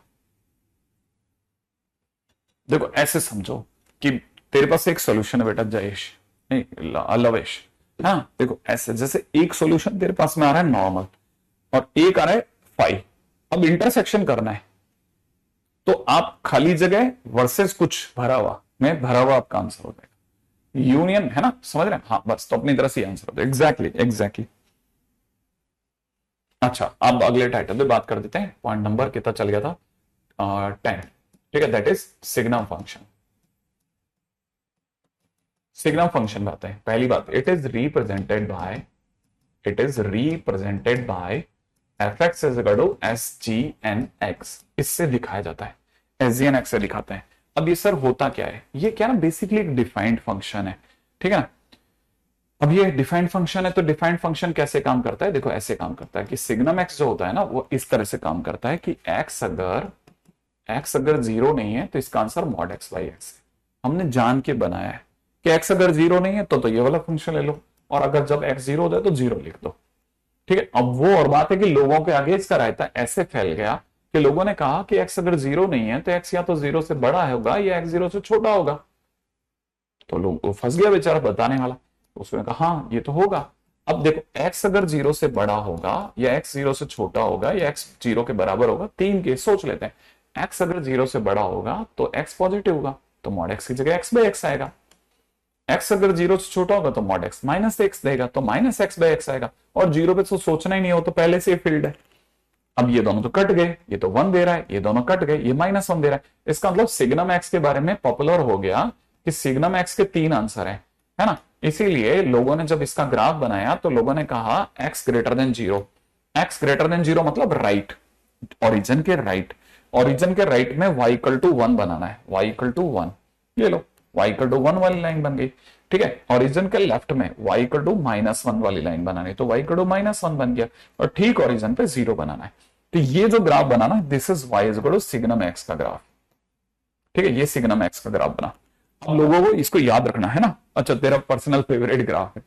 देखो ऐसे समझो कि तेरे पास एक सॉल्यूशन है बेटा जयेश, नहीं लवेश, हाँ देखो ऐसे, जैसे एक सॉल्यूशन तेरे पास में आ रहा है नॉर्मल और एक आ रहा है 5, अब इंटरसेक्शन करना है, तो आप खाली जगह वर्सेस कुछ भरा हुआ में भरा हुआ आपका आंसर हो जाएगा, यूनियन है ना, समझ रहे हैं, हाँ बस, तो अपनी तरह से आंसर होता है, एग्जैक्टली एग्जैक्टली। अच्छा अब अगले टाइटल पे बात कर देते हैं, पॉइंट नंबर कितना चल गया था, 10, ठीक है, that is signum function. Signum function में आते हैं, पहली बात it is represented by F X is equal to S G N X, इससे दिखाया जाता है, एस जी एन एक्स से दिखाते हैं। अब ये सर होता क्या है, ये क्या ना बेसिकली एक डिफाइंड फंक्शन है, ठीक है ना। अब ये डिफाइंड फंक्शन है, तो डिफाइंड फंक्शन कैसे काम करता है, देखो ऐसे काम करता है कि सिग्नम एक्स जो होता है ना वो इस तरह से काम करता है कि एक्स अगर जीरो नहीं है तो इसका answer mod x by x है। हमने जान के बनाया है कि एक्स अगर जीरो नहीं है तो ये वाला फंक्शन ले लो, और अगर जब एक्स जीरो हो जाए तो जीरो लिख दो, ठीक है। अब वो और बात है कि लोगों के आगे इसका रायता ऐसे फैल गया कि लोगों ने कहा कि एक्स अगर जीरो नहीं है तो एक्स या तो जीरो से बड़ा होगा या एक्स जीरो से छोटा होगा, तो लोग वो फंस गया बेचारा बताने वाला, तो उसने कहा हाँ ये तो होगा। अब देखो एक्स अगर जीरो से बड़ा होगा या एक्स जीरो से छोटा होगा या एक्स जीरो के बराबर होगा, तीन केस सोच लेते हैं। एक्स अगर जीरो से बड़ा होगा तो एक्स पॉजिटिव होगा, तो मॉड एक्स की जगह एक्स बाई एक्स आएगा। एक्स अगर जीरो से छोटा होगा तो मॉड एक्स माइनस एक्स देगा, तो माइनस एक्स बाई एक्स आएगा, और जीरो पे तो सोचना ही नहीं हो, तो पहले से फील्ड है। अब ये दोनों तो कट गए, ये तो 1 दे रहा है, ये दोनों कट गए, ये -1 दे रहा है। इसका मतलब सिग्नम एक्स के बारे में पॉपुलर हो गया कि सिग्नम एक्स के 3 आंसर है ना। इसीलिए लोगों ने जब इसका ग्राफ बनाया तो लोगों ने कहा एक्स ग्रेटर देन जीरो मतलब राइट, ओरिजिन के राइट में y इक्वल टू 1 बनाना है, y इक्वल टू 1, ये लो y इक्वल टू 1 वाली लाइन बन गई, ठीक है। ओरिजिन के लेफ्ट में y इक्वल टू -1 वाली लाइन बनानी, तो y इक्वल टू -1 बन गया, और ठीक ओरिजिन पे 0 बनाना है। तो ये जो ग्राफ बनाना, this is y is equal to signum X का ग्राफ, ठीक है, ये सिग्नम एक्स का ग्राफ बना। अब लोगों को इसको याद रखना है ना। अच्छा तेरा पर्सनल फेवरेट ग्राफ है,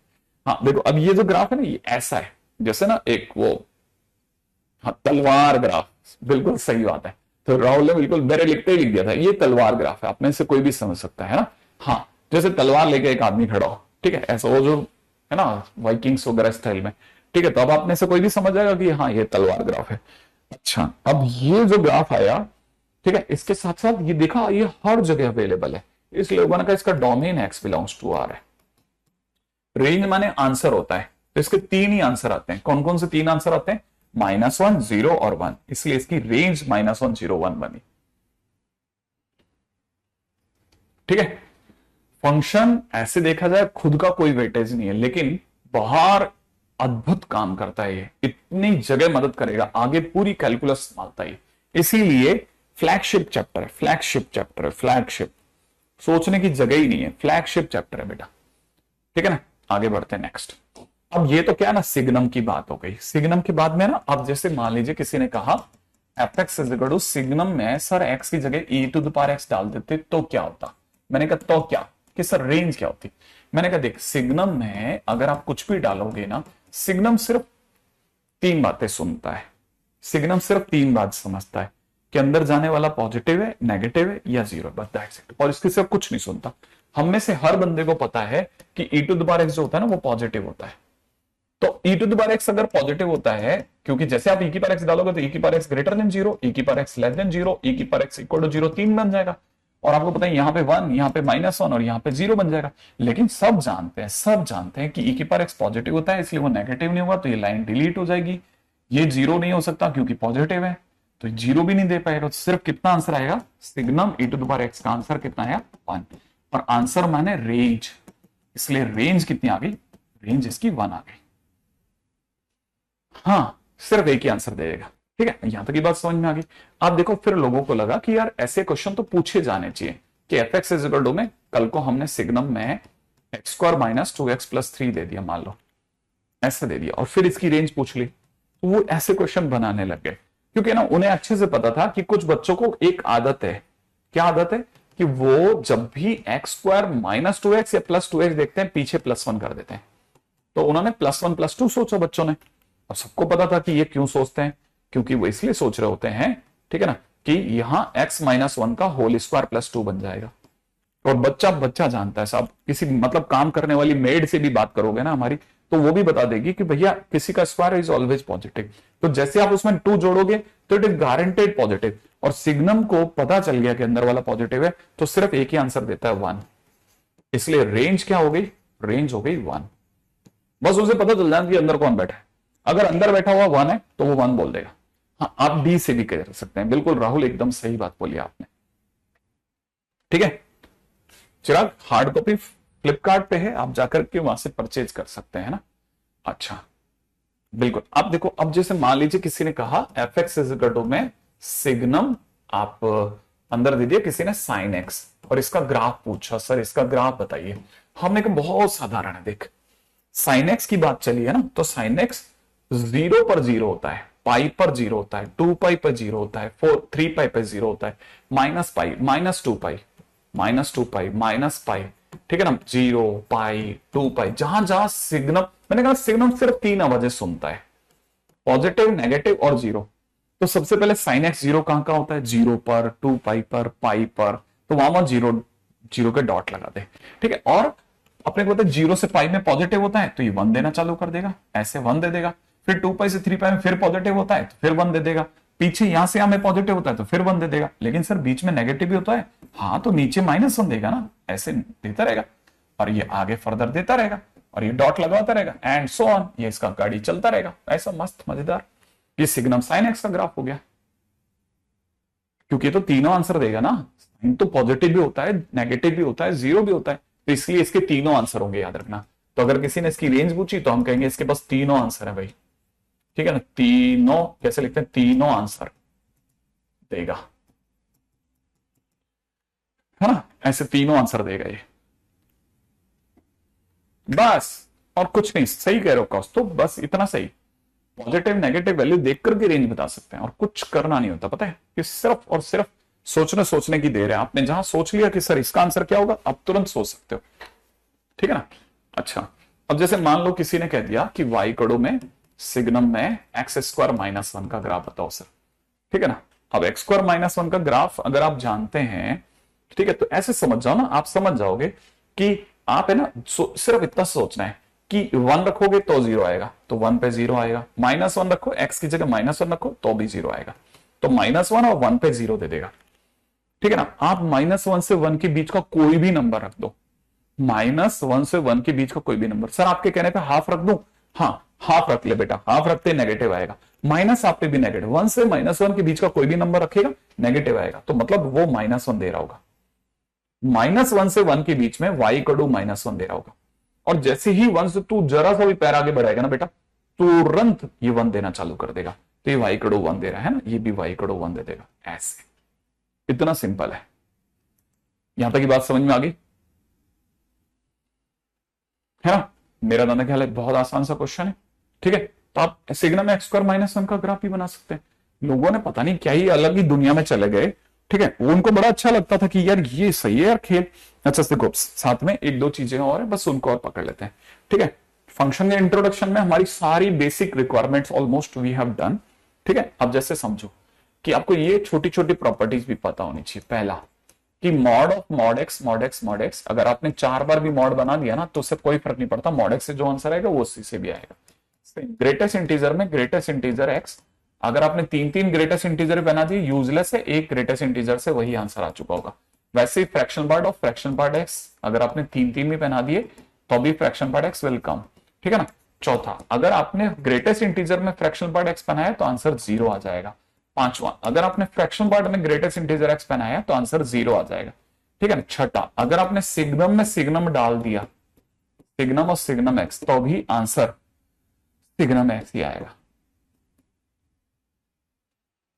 हाँ देखो अब ये जो ग्राफ है ना ये ऐसा है जैसे ना एक वो, हाँ तलवार ग्राफ, बिल्कुल सही बात है। तो राहुल ने बिल्कुल मेरे लिखते ही लिख दिया था, ये तलवार ग्राफ है, अपने से कोई भी समझ सकता है ना। हाँ जैसे तलवार लेके एक आदमी खड़ा हो, ठीक है, ऐसा वो जो है ना वाइकिंग्स वगैरह स्टाइल में, ठीक है, तो अब अपने से कोई भी समझ जाएगा कि हाँ ये तलवार ग्राफ है। अच्छा अब ये जो ग्राफ आया, ठीक है, इसके साथ साथ ये देखा ये हर जगह अवेलेबल है, इसलिए लोगों ने कहा इसका domain X belongs to R है। रेंज माने आंसर होता है, तो इसके 3 ही आंसर आते हैं। कौन कौन से 3 आंसर आते हैं, -1, 0 और 1, इसलिए इसकी रेंज -1, 0, 1 बनी, ठीक है। फंक्शन ऐसे देखा जाए खुद का कोई वेटेज नहीं है, लेकिन बाहर अद्भुत काम करता है, ये इतनी जगह मदद करेगा, आगे पूरी कैलकुलस संभालता है, इसीलिए फ्लैगशिप चैप्टर है, फ्लैगशिप सोचने की जगह ही नहीं है, फ्लैगशिप चैप्टर है बेटा, ठीक है ना। आगे बढ़ते हैं नेक्स्ट। अब ये तो क्या ना सिग्नम की बात हो गई, सिग्नम के बाद में ना अब जैसे मान लीजिए किसी ने कहा F X is equal to signum में सर एक्स की जगह e⁻x डाल देते तो क्या होता, मैंने कहा तो क्या, कि सर रेंज क्या होती। मैंने कहा देख सिग्नम में अगर आप कुछ भी डालोगे ना, सिग्नम सिर्फ 3 बातें सुनता है, सिग्नम सिर्फ 3 बात समझता है कि अंदर जाने वाला पॉजिटिव है, नेगेटिव है या 0, बस दैट्स इट, और इसके सिर्फ कुछ नहीं सुनता। हम में से हर बंदे को पता है कि e⁻x जो होता है ना वो पॉजिटिव होता है, तो e⁻x अगर पॉजिटिव होता है, क्योंकि जैसे आप e⁻x डालोगे तो e⁻x greater than 0, e⁻x less than 0, e⁻x equal to 0 3 बन जाएगा, और आपको पता है यहां पे 1, यहां पे -1 और यहां पे 0 बन जाएगा। लेकिन सब जानते हैं कि e⁻x पॉजिटिव होता है, इसलिए वो नेगेटिव नहीं होगा, तो ये लाइन डिलीट हो जाएगी। ये 0 नहीं हो सकता क्योंकि पॉजिटिव है, तो 0 भी नहीं दे पाएगा, तो सिर्फ कितना आंसर आएगा, सिग्नम e⁻x का आंसर कितना आया 1, और आंसर माने रेंज, इसलिए रेंज कितनी आ गई, रेंज इसकी 1 आ गई। हाँ, सिर्फ एक ही आंसर देगा। ठीक है, यहां तक की बात समझ में आ गई। आप देखो, फिर लोगों को लगा कि यार ऐसे क्वेश्चन तो पूछे जाने चाहिए कि F X is equal to में, कल को हमने सिग्नम में एक्स स्क्वायर माइनस 2x+3 दे दिया, मान लो ऐसे दे दिया, और फिर इसकी रेंज पूछ ली, तो वो ऐसे क्वेश्चन बनाने लग गए। क्योंकि ना उन्हें अच्छे से पता था कि कुछ बच्चों को एक आदत है, क्या आदत है, कि वो जब भी एक्स स्क्वायर -2x या +2x देखते हैं पीछे +1 कर देते हैं। तो उन्होंने +1 +2 सोचा बच्चों ने, और सबको पता था कि ये क्यों सोचते हैं, क्योंकि वो इसलिए सोच रहे होते हैं, ठीक है ना, कि यहां x-1 का होल स्क्वायर +2 बन जाएगा। और बच्चा बच्चा जानता है साहब, किसी मतलब काम करने वाली मेड से भी बात करोगे ना हमारी, तो वो भी बता देगी कि भैया किसी का स्क्वायर इज ऑलवेज पॉजिटिव। तो जैसे आप उसमें 2 जोड़ोगे तो इट इज गारंटेड पॉजिटिव, और सिग्नम को पता चल गया कि अंदर वाला पॉजिटिव है, तो सिर्फ एक ही आंसर देता है 1। इसलिए रेंज क्या हो गई, रेंज हो गई 1। बस उसे पता चल जाए कि अंदर कौन बैठा है। अगर अंदर बैठा हुआ 1 है तो वो 1 बोल देगा। हाँ, आप डी से भी कह सकते हैं, बिल्कुल राहुल, एकदम सही बात बोली आपने। ठीक है चिराग, हार्ड कॉपी फ्लिपकार्ट पे है, आप जाकर के वहां से परचेज कर सकते हैं ना। अच्छा, बिल्कुल। आप देखो, अब जैसे मान लीजिए किसी ने कहा F X is equal to में सिग्नम, आप अंदर दे दिया किसी ने साइन एक्स, और इसका ग्राफ पूछा, सर इसका ग्राफ बताइए। हमने कहा बहुत साधारण है, देख साइन एक्स की बात चली है ना, तो साइन एक्स 0 पर 0 होता है, पाई पर 0 होता है, 2 पाई पर 0 होता है, 3 पाई पर 0 होता है, माइनस पाई, -2 पाई, -2 पाई, माइनस पाई, ठीक है ना, 0 पाई 2 पाई, जहां जहां सिग्नम, मैंने कहा सिग्नम सिर्फ 3 आवाजें सुनता है, पॉजिटिव, नेगेटिव और 0। तो सबसे पहले साइन एक्स 0 कहां कहां होता है, 0 पर, 2 पाई पर, पाई पर, तो वहां वहां 0 0 के डॉट लगा दे। ठीक है, और अपने को पता है 0 से पाई में पॉजिटिव होता है, तो ये 1 देना चालू कर देगा, ऐसे 1 दे देगा। फिर 2 पाई से 3 पाई में फिर पॉजिटिव होता है तो फिर 1 दे देगा। पीछे यहां से हमें पॉजिटिव होता है तो फिर 1 दे देगा। लेकिन सर बीच में नेगेटिव भी होता है, हाँ, तो नीचे -1 देगा ना, ऐसे देता रहेगा, और ये आगे फर्दर देता रहेगा, और ये डॉट लगवाता रहेगा, एंड सो ऑन, ये इसका गाड़ी चलता रहेगा, ऐसा मस्त मजेदार। ये सिग्नम साइन एक्स का ग्राफ हो गया, क्योंकि ये तो तीनों आंसर देगा ना, साइन तो पॉजिटिव भी होता है, नेगेटिव भी होता है, 0 भी होता है, तो इसलिए इसके तीनों आंसर होंगे, याद रखना। तो अगर किसी ने इसकी रेंज पूछी तो हम कहेंगे इसके पास तीनों आंसर है भाई, ठीक है ना, तीनों कैसे लिखते हैं, तीनों आंसर देगा, है ना, ऐसे तीनों आंसर देगा ये, बस और कुछ नहीं। सही कह रहे हो कौस, तो बस इतना सही, पॉजिटिव नेगेटिव वैल्यू देख करके रेंज बता सकते हैं, और कुछ करना नहीं होता, पता है, कि सिर्फ और सिर्फ सोचने की देर है। आपने जहां सोच लिया कि सर इसका आंसर क्या होगा, आप तुरंत सोच सकते हो, ठीक है ना। अच्छा, अब जैसे मान लो किसी ने कह दिया कि वाई कड़ो में सिग्नम में x² -1 का ग्राफ बताओ सर, ठीक है ना। अब x² -1 का ग्राफ अगर आप जानते हैं, ठीक है, तो ऐसे समझ जाओ ना, आप समझ जाओगे कि आप है ना, सिर्फ इतना सोचना है कि 1 रखोगे तो 0 आएगा, तो 1 पे 0 आएगा, -1 रखो, x की जगह -1 रखो तो भी 0 आएगा, तो -1 और 1 पे 0 दे देगा, ठीक है ना। आप -1 से 1 के बीच का कोई भी नंबर रख दो, -1 से 1 के बीच का कोई भी नंबर, सर आपके कहने पे हाफ रख दूं, हाँ हाफ रख ले बेटा, हाफ रखते नेगेटिव आएगा, माइनस आप पे भी नेगेटिव, 1 से -1 के बीच का कोई भी नंबर रखेगा नेगेटिव आएगा, तो मतलब वो -1 दे रहा होगा। -1 से 1 के बीच में y कड़ू -1 दे रहा होगा, और जैसे ही 1 से तू जरा सा भी पैर आगे बढ़ाएगा ना बेटा, तुरंत ये 1 देना चालू कर देगा। तो ये y कड़ू 1 दे रहा है ना, ये भी y कड़ू 1 दे देगा, ऐसे। इतना सिंपल है, यहां तक की बात समझ में आ गई है ना। मेरा दाना ख्याल है बहुत आसान सा क्वेश्चन है, ठीक है। तो आप सिग्नम में x² -1 का ग्राफ भी बना सकते हैं। लोगों ने पता नहीं क्या ही अलग ही दुनिया में चले गए, ठीक है, उनको बड़ा अच्छा लगता था कि यार ये सही है यार खेल। अच्छा देखो, साथ में एक दो चीजें और है, बस उनको और पकड़ लेते हैं, ठीक है। फंक्शन के इंट्रोडक्शन में हमारी सारी basic requirements almost we have done, ठीक है। अब जैसे समझो कि आपको ये छोटी छोटी प्रॉपर्टीज भी पता होनी चाहिए। पहला कि mod of mod x mod x mod x, अगर आपने 4 बार भी मॉड बना दिया ना तो उससे कोई फर्क नहीं पड़ता, मॉड एक्स से जो आंसर आएगा वो उसी से भी आएगा। ग्रेटेस्ट इंटीजर में ग्रेटेस्ट इंटीजर एक्स, अगर आपने 3 ग्रेटेस्ट इंटीजर बना दिए यूजलेस है, एक ग्रेटेस्ट इंटीजर से वही आंसर आ चुका होगा। वैसे ही fraction part of fraction part x, अगर आपने 3 भी बना दिए तो भी fraction part x will come, ठीक है ना। चौथा, अगर आपने ग्रेटेस्ट इंटीजर में फ्रैक्शन पार्ट एक्स बनाया तो आंसर 0 आ जाएगा। पांचवा, अगर आपने फ्रैक्शन पार्ट में ग्रेटेस्ट इंटीजर एक्स बनाया तो आंसर 0 आ जाएगा, ठीक है ना। छठा, अगर आपने सिग्नम में सिग्नम डाल दिया, सिग्नम और सिग्नम एक्स, तो भी आंसर सिग्नम एक्स ही आएगा,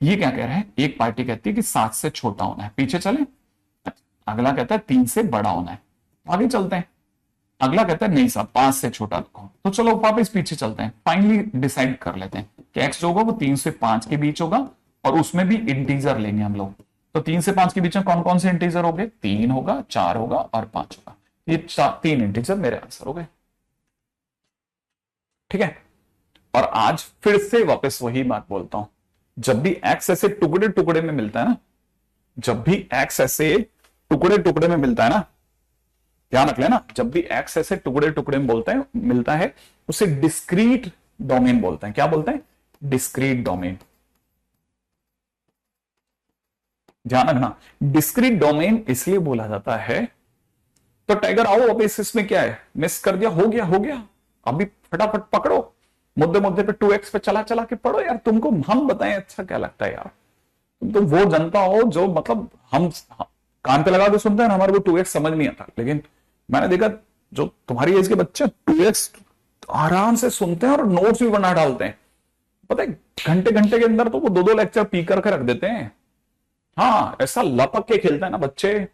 ये क्या कह रहा है, एक पार्टी कहती है कि 7 से छोटा होना है, पीछे चले। अगला कहता है 3 से बड़ा होना है, आगे चलते हैं। अगला कहता है नहीं साहब 5 से छोटा रखो, तो चलो वापस पीछे चलते हैं। फाइनली डिसाइड कर लेते हैं कि एक्स जो होगा वो 3 से 5 के बीच होगा, और उसमें भी इंटीजर लेंगे हम लोग। तो 3 से 5 के बीच में कौन कौन से इंटीजर हो गए, 3 होगा, 4 होगा और 5 होगा। ये 3 इंटीजर मेरे आंसर हो गए। ठीक है, और आज फिर से वापस वही बात बोलता हूं, जब भी एक्स ऐसे टुकड़े टुकड़े में मिलता है ना, जब भी एक्स ऐसे टुकड़े टुकड़े में मिलता है ना, ध्यान रख लेना, जब भी एक्स ऐसे टुकड़े टुकड़े में बोलते हैं मिलता है, उसे डिस्क्रीट डोमेन बोलते हैं। क्या बोलते हैं, डिस्क्रीट डोमेन। ध्यान रखना, डिस्क्रीट डोमेन इसलिए बोला जाता है। तो टाइगर आओ, अब इसमें क्या है, मिस कर दिया, हो गया हो गया, अभी फटाफट पकड़ो, मुद्दे मुद्दे पे 2x पे चला चला के पढ़ो यार। तुमको हम बताएं अच्छा क्या लगता है यार, तुम तो वो जनता हो जो मतलब हम कान पे लगा के सुनते हैं, हमारे को 2x समझ नहीं आता। लेकिन मैंने देखा जो तुम्हारी एज के बच्चे 2x आराम से सुनते हैं और नोट्स भी बना डालते हैं। पता है घंटे घंटे के अंदर तो वो 2-2 लेक्चर पी करके रख देते हैं। हाँ, ऐसा लपक के खेलता है ना बच्चे,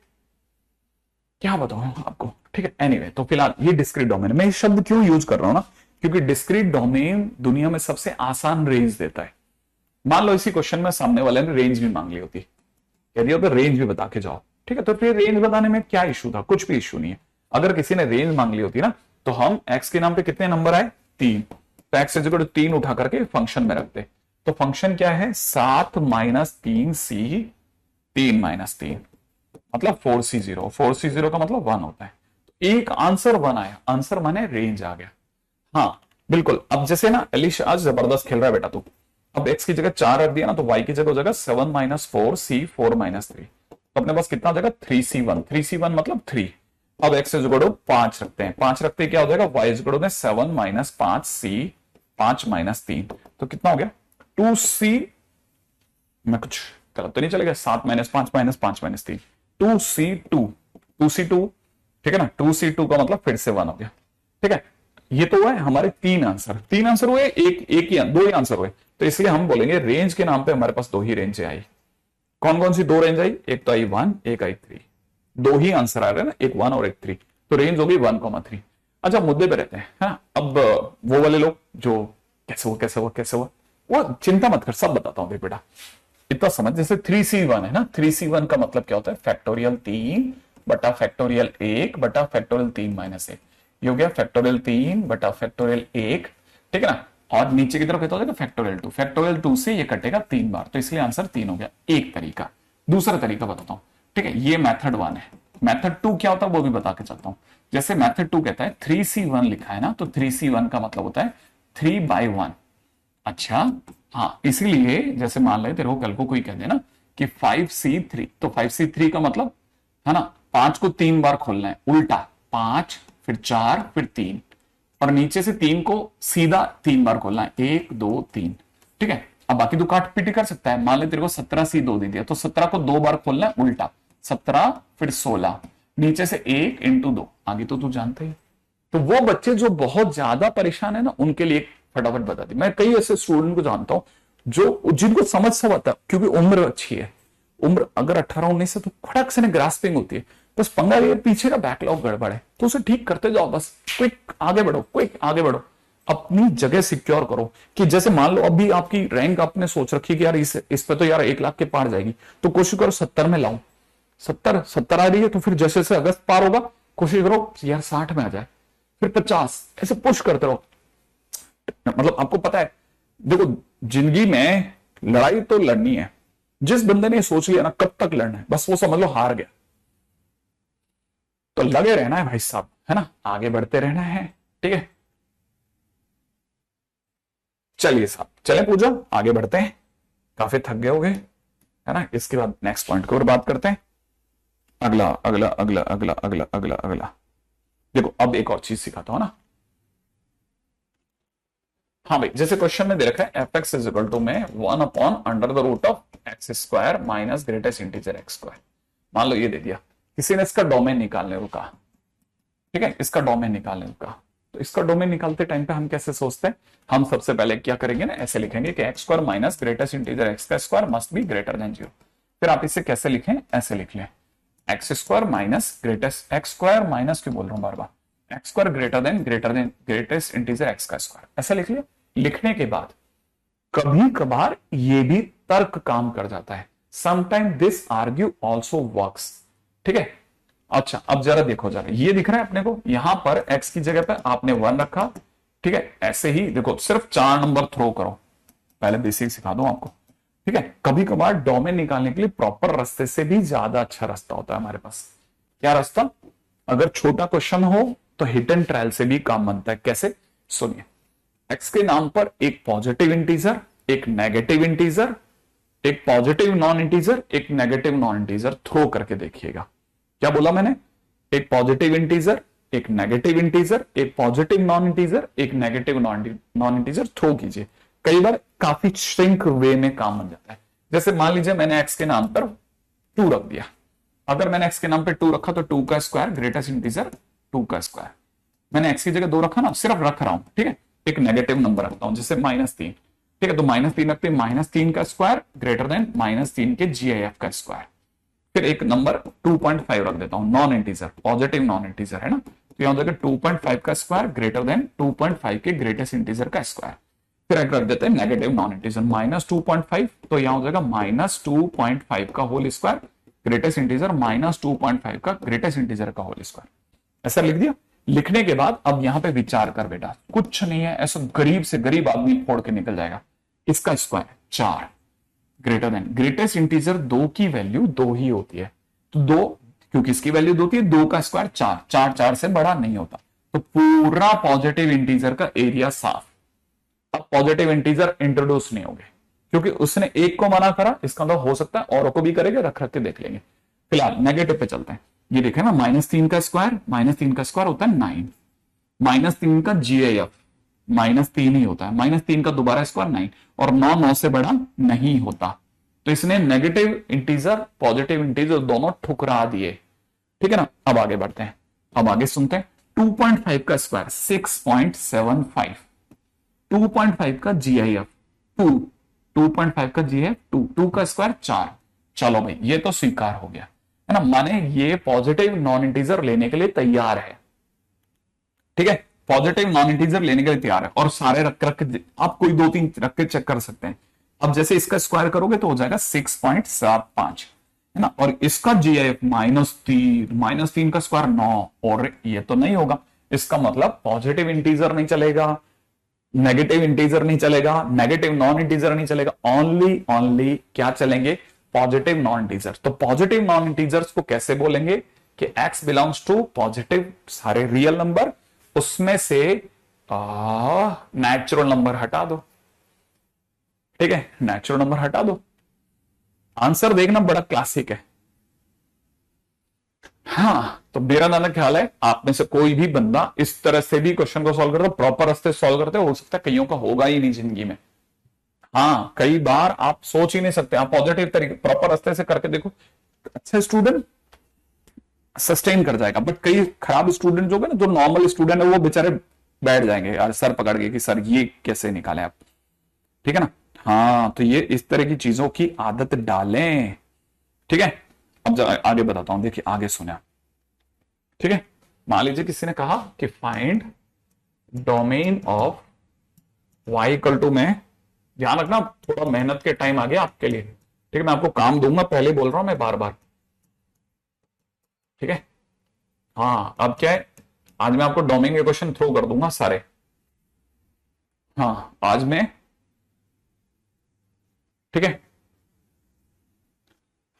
क्या बताऊं आपको। ठीक है, एनीवे, तो फिलहाल ये डिस्क्रीट डोमेन, मैं ये शब्द क्यों यूज कर रहा हूं ना, क्योंकि डिस्क्रीट डोमेन दुनिया में सबसे आसान रेंज देता है। मान लो इसी क्वेश्चन में सामने वाले ने रेंज भी मांग ली होती, कह दिया तो रेंज भी बता के जाओ। ठीक है, तो फिर रेंज बताने में क्या इशू था, कुछ भी इशू नहीं है। अगर किसी ने रेंज मांग ली होती ना, तो हम एक्स के नाम पे कितने नंबर आए, 3, तो एक्स इक्वल टू 3 उठा करके फंक्शन में रखते। तो फंक्शन क्या है, 7 - 3c 3 - 3 मतलब 4c0। 4c0 का मतलब 1 होता है। तो एक आंसर 1 आया, आंसर माने रेंज आ गया। हाँ बिल्कुल, अब जैसे ना अलीश आज जबरदस्त खेल रहा है बेटा तू, अब x की जगह 4 रख दिया ना, तो y की जगह हो जाएगा 7 - 4c 4 - 3, तो अपने पास कितना हो जाएगा 3c1। 3c1 मतलब 3। अब x इज इक्वल टू 5 रखते हैं, 5 रखते क्या हो जाएगा, y is equal to 7 - 5c 5 - 3, तो कितना हो गया 2c, मैं कुछ गलत तो नहीं चलेगा, 7 - 5 - 5 - 3 2c2 2c2। ठीक है ना, 2c2 का मतलब फिर से 1 हो गया। ठीक है, ये तो हुआ है हमारे 3 आंसर, 3 आंसर हुए, एक ही 2 ही आंसर हुए, तो इसलिए हम बोलेंगे रेंज के नाम पे हमारे पास 2 ही रेंज आई। कौन कौन सी 2 रेंज आई, एक तो आई 1, एक आई 3, 2 ही आंसर आ रहे हैं ना, एक 1 और एक 3, तो रेंज होगी 1,3। अच्छा मुद्दे पे रहते हैं, है ना। अब वो वाले लोग जो कैसे हुआ कैसे हुआ कैसे हुआ, वो चिंता मत कर, सब बताता हूं बेटा, इतना समझ। जैसे 3c1 है ना, 3c1 का मतलब क्या होता है, फैक्टोरियल 3 बटा फैक्टोरियल 1 बटा फैक्टोरियल 3 - 1, ये हो गया फैक्टोरियल 3 बटा फैक्टोरियल 1। ठीक है ना, और नीचे की तरफ कितना हो जाएगा फैक्टोरियल 2, फैक्टोरियल 2 से ये कटेगा 3 बार, तो इसलिए आंसर 3 हो गया। एक तरीका, दूसरा तरीका बताता हूं। ठीक है, ये मेथड 1 है। मेथड 2 क्या होता है वो भी बता के चलता हूं। जैसे मेथड 2 कहता है 3c1 लिखा है ना, तो 3c1 का मतलब होता है 3/1। अच्छा हाँ, इसीलिए जैसे मान ले तेरे को कल को कोई कह दे ना कि 5c3, तो 5c3 का मतलब है ना 5 को 3 बार खोलना है, उल्टा 5 फिर 4 फिर 3, और नीचे से 3 को सीधा 3 बार खोलना है, 1 2 3। ठीक है, अब बाकी तो काट पीटी कर सकता है। मान ले तेरे को 17c2 दे दिया, तो 17 को 2 बार खोलना है, उल्टा 17 फिर 16, नीचे से 1 × 2, आगे तो तू जानते ही। तो वो बच्चे जो बहुत ज्यादा परेशान है ना, उनके लिए फटाफट बता दी। मैं कई ऐसे स्टूडेंट को जानता हूं जो जिनको समझ सब आता है, क्योंकि उम्र अच्छी है। उम्र अगर 18-19 है तो खड़क से ग्रास्पिंग होती है, बस पंगा ये पीछे का बैकलॉग गड़बड़ है, तो उसे ठीक करते जाओ, बस क्विक आगे बढ़ो, क्विक आगे बढ़ो, अपनी जगह सिक्योर करो। कि जैसे मान लो अभी आपकी रैंक आपने सोच रखी कि यार इस पे तो यार 1 लाख के पार जाएगी, तो कोशिश करो 70 में लाओ। 70 आ रही है तो फिर जैसे जैसे अगस्त पार होगा कोशिश करो यार 60 में आ जाए, फिर 50, ऐसे पुश करते रहो। मतलब आपको पता है, देखो जिंदगी में लड़ाई तो लड़नी है, जिस बंदे ने सोच लिया ना कब तक लड़ना है, बस वो समझ लो हार गया। तो लगे रहना है भाई साहब, है ना, आगे बढ़ते रहना है। ठीक है, चलिए साहब, चले पूजा, आगे बढ़ते हैं, काफी थक गए होगे, है ना। इसके बाद नेक्स्ट पॉइंट की ओर बात करते हैं। अगला अगला अगला अगला अगला अगला अगला, देखो अब एक और चीज सिखाता हूं ना। हाँ भाई, जैसे क्वेश्चन में दे रखा है f(x) इज इक्वल टू में 1/√(x² minus greatest integer x²। मान लो ये दे दिया, किसी ने इसका डोमेन निकालने को कहा। ठीक है, इसका डोमेन निकालने को कहा, तो इसका डोमेन निकालते टाइम पे हम कैसे सोचते हैं, हम सबसे पहले क्या करेंगे ना, ऐसे लिखेंगे कि x square minus greatest integer x का square must be greater than 0। फिर आप इसे कैसे लिखें, ऐसे लिख लें x square minus greatest, x square minus क्यों बोल रहा हूं बार बार, x square greater than greatest integer x का स्क्वायर, ऐसा लिख लिया। लिखने के बाद कभी कभार ये भी तर्क काम कर जाता है, sometime this argue also works, ठीक है। अच्छा अब जरा देखो, जरा ये दिख रहा है अपने को, यहां पर x की जगह पे आपने 1 रखा, ठीक है। ऐसे ही देखो, सिर्फ 4 नंबर थ्रो करो, पहले बेसिक सिखा दूं आपको, ठीक है। कभी कभार डोमेन निकालने के लिए प्रॉपर रास्ते से भी ज्यादा अच्छा रास्ता होता है हमारे पास। क्या रास्ता, अगर छोटा क्वेश्चन हो तो हिट एंड ट्रायल से भी काम बनता है। कैसे, सुनिए, x के नाम पर एक पॉजिटिव इंटीजर, एक नेगेटिव इंटीजर, एक पॉजिटिव नॉन इंटीजर, एक नेगेटिव नॉन इंटीजर थ्रो करके देखिएगा। क्या बोला मैंने, एक पॉजिटिव इंटीजर, एक नेगेटिव इंटीजर, एक पॉजिटिव नॉन इंटीजर, एक नेगेटिव नॉन इंटीजर थ्रो कीजिए। कई बार काफी श्रिंक वे में काम बन जाता है। जैसे मान लीजिए मैंने x के नाम पर 2 रख दिया, अगर मैंने x के नाम पर 2 रखा तो 2 का स्क्वायर ग्रेटेस्ट इंटीजर 2 का स्क्वायर, मैंने x की जगह 2 रखा ना, सिर्फ रख रहा हूं, ठीक है। एक नेगेटिव नंबर रखता हूं जैसे -3, ठीक है, तो -3 रखते हैं, -3 का स्क्वायर ग्रेटर देन -3 के GIF का स्क्वायर। फिर एक नंबर 2.5 रख देता हूं, non integer, positive non integer है ना, तो यहां हो जाएगा 2.5 का स्क्वायर ग्रेटर देन 2.5 के ग्रेटेस्ट इंटीजर का स्क्वायर। फिर एक रख देते हैं नेगेटिव नॉन इंटीजर -2.5, तो यहां हो जाएगा -2.5 का होल स्क्वायर ग्रेटेस्ट इंटीजर -2.5 का ग्रेटेस्ट इंटीजर का होल स्क्वायर। ऐसा लिख दिया। लिखने के बाद अब यहां पे विचार कर बेटा, कुछ नहीं है, ऐसा गरीब से गरीब आदमी फोड़ के निकल जाएगा। इसका square 4 greater than greatest integer 2 की वैल्यू 2 ही होती है, तो 2, क्योंकि इसकी वैल्यू 2 थी, 2 का स्क्वायर 4, 4 4 से बड़ा नहीं होता, तो पूरा पॉजिटिव इंटीजर का एरिया साफ। अब पॉजिटिव इंटीजर इंट्रोड्यूस नहीं होंगे क्योंकि उसने एक को मना करा, इसका मतलब हो सकता है औरों को भी करेगा, रख रख के देख लेंगे। फिलहाल नेगेटिव पे चलते हैं। ये देखे ना, -3 का स्क्वायर, -3 का स्क्वायर होता है 9, -3 का GIF -3 ही होता है, -3 का दोबारा स्क्वायर 9, और 9 9 से बड़ा नहीं होता, तो इसने नेगेटिव इंटीजर पॉजिटिव इंटीजर दोनों ठुकरा दिए, ठीक है ना। अब आगे बढ़ते हैं, अब आगे सुनते हैं। 2.5 का स्क्वायर 6.75, 2.5 का GIF 2, 2.5 का GIF 2, 2 का स्क्वायर 4। चलो भाई ये तो स्वीकार हो गया है ना, माने ये पॉजिटिव नॉन इंटीजर लेने के लिए तैयार है, ठीक है, पॉजिटिव नॉन इंटीजर लेने के लिए तैयार है, और सारे रख रख के आप कोई 2 3 रख के चेक कर सकते हैं। अब जैसे इसका स्क्वायर करोगे तो हो जाएगा 6.75 है ना, और इसका GIF -3 का स्क्वायर 9, और ये तो नहीं होगा, इसका मतलब पॉजिटिव इंटीजर नहीं चलेगा, नेगेटिव इंटीजर नहीं चलेगा, नेगेटिव नॉन इंटीजर नहीं चलेगा, ओनली क्या चलेंगे, पॉजिटिव नॉन इंटीजर। तो पॉजिटिव नॉन इंटीजर्स को कैसे बोलेंगे कि x बिलोंग्स टू पॉजिटिव सारे रियल नंबर, उसमें से नेचुरल नंबर हटा दो, ठीक है, नेचुरल नंबर हटा दो। आंसर देखना बड़ा क्लासिक है। हाँ, तो मेरा नाना ख्याल है आप में से कोई भी बंदा इस तरह से भी क्वेश्चन को सॉल्व करता, प्रॉपर रास्ते सॉल्व करते, हो सकता है कईयों का होगा ही नहीं जिंदगी में। हाँ, कई बार आप सोच ही नहीं सकते, आप पॉजिटिव तरीके प्रॉपर रास्ते से करके देखो, अच्छा स्टूडेंट सस्टेन कर जाएगा, बट कई खराब स्टूडेंट जो है ना, जो नॉर्मल स्टूडेंट है, वो बेचारे बैठ जाएंगे यार सर पकड़ के कि सर ये कैसे निकाले आप, ठीक है ना। हाँ, तो ये इस तरह की चीजों की आदत डालें, ठीक है। अब आगे बताता हूं, देखिए आगे सुना, ठीक है। मान लीजिए किसी ने कहा कि find domain of y equal to, में ध्यान रखना थोड़ा मेहनत के टाइम आ गया आपके लिए, ठीक है, मैं आपको काम दूंगा, पहले बोल रहा हूं मैं बार बार, ठीक है। हाँ, अब क्या है, आज मैं आपको डोमेन के क्वेश्चन थ्रो कर दूंगा सारे, हाँ आज मैं, ठीक है।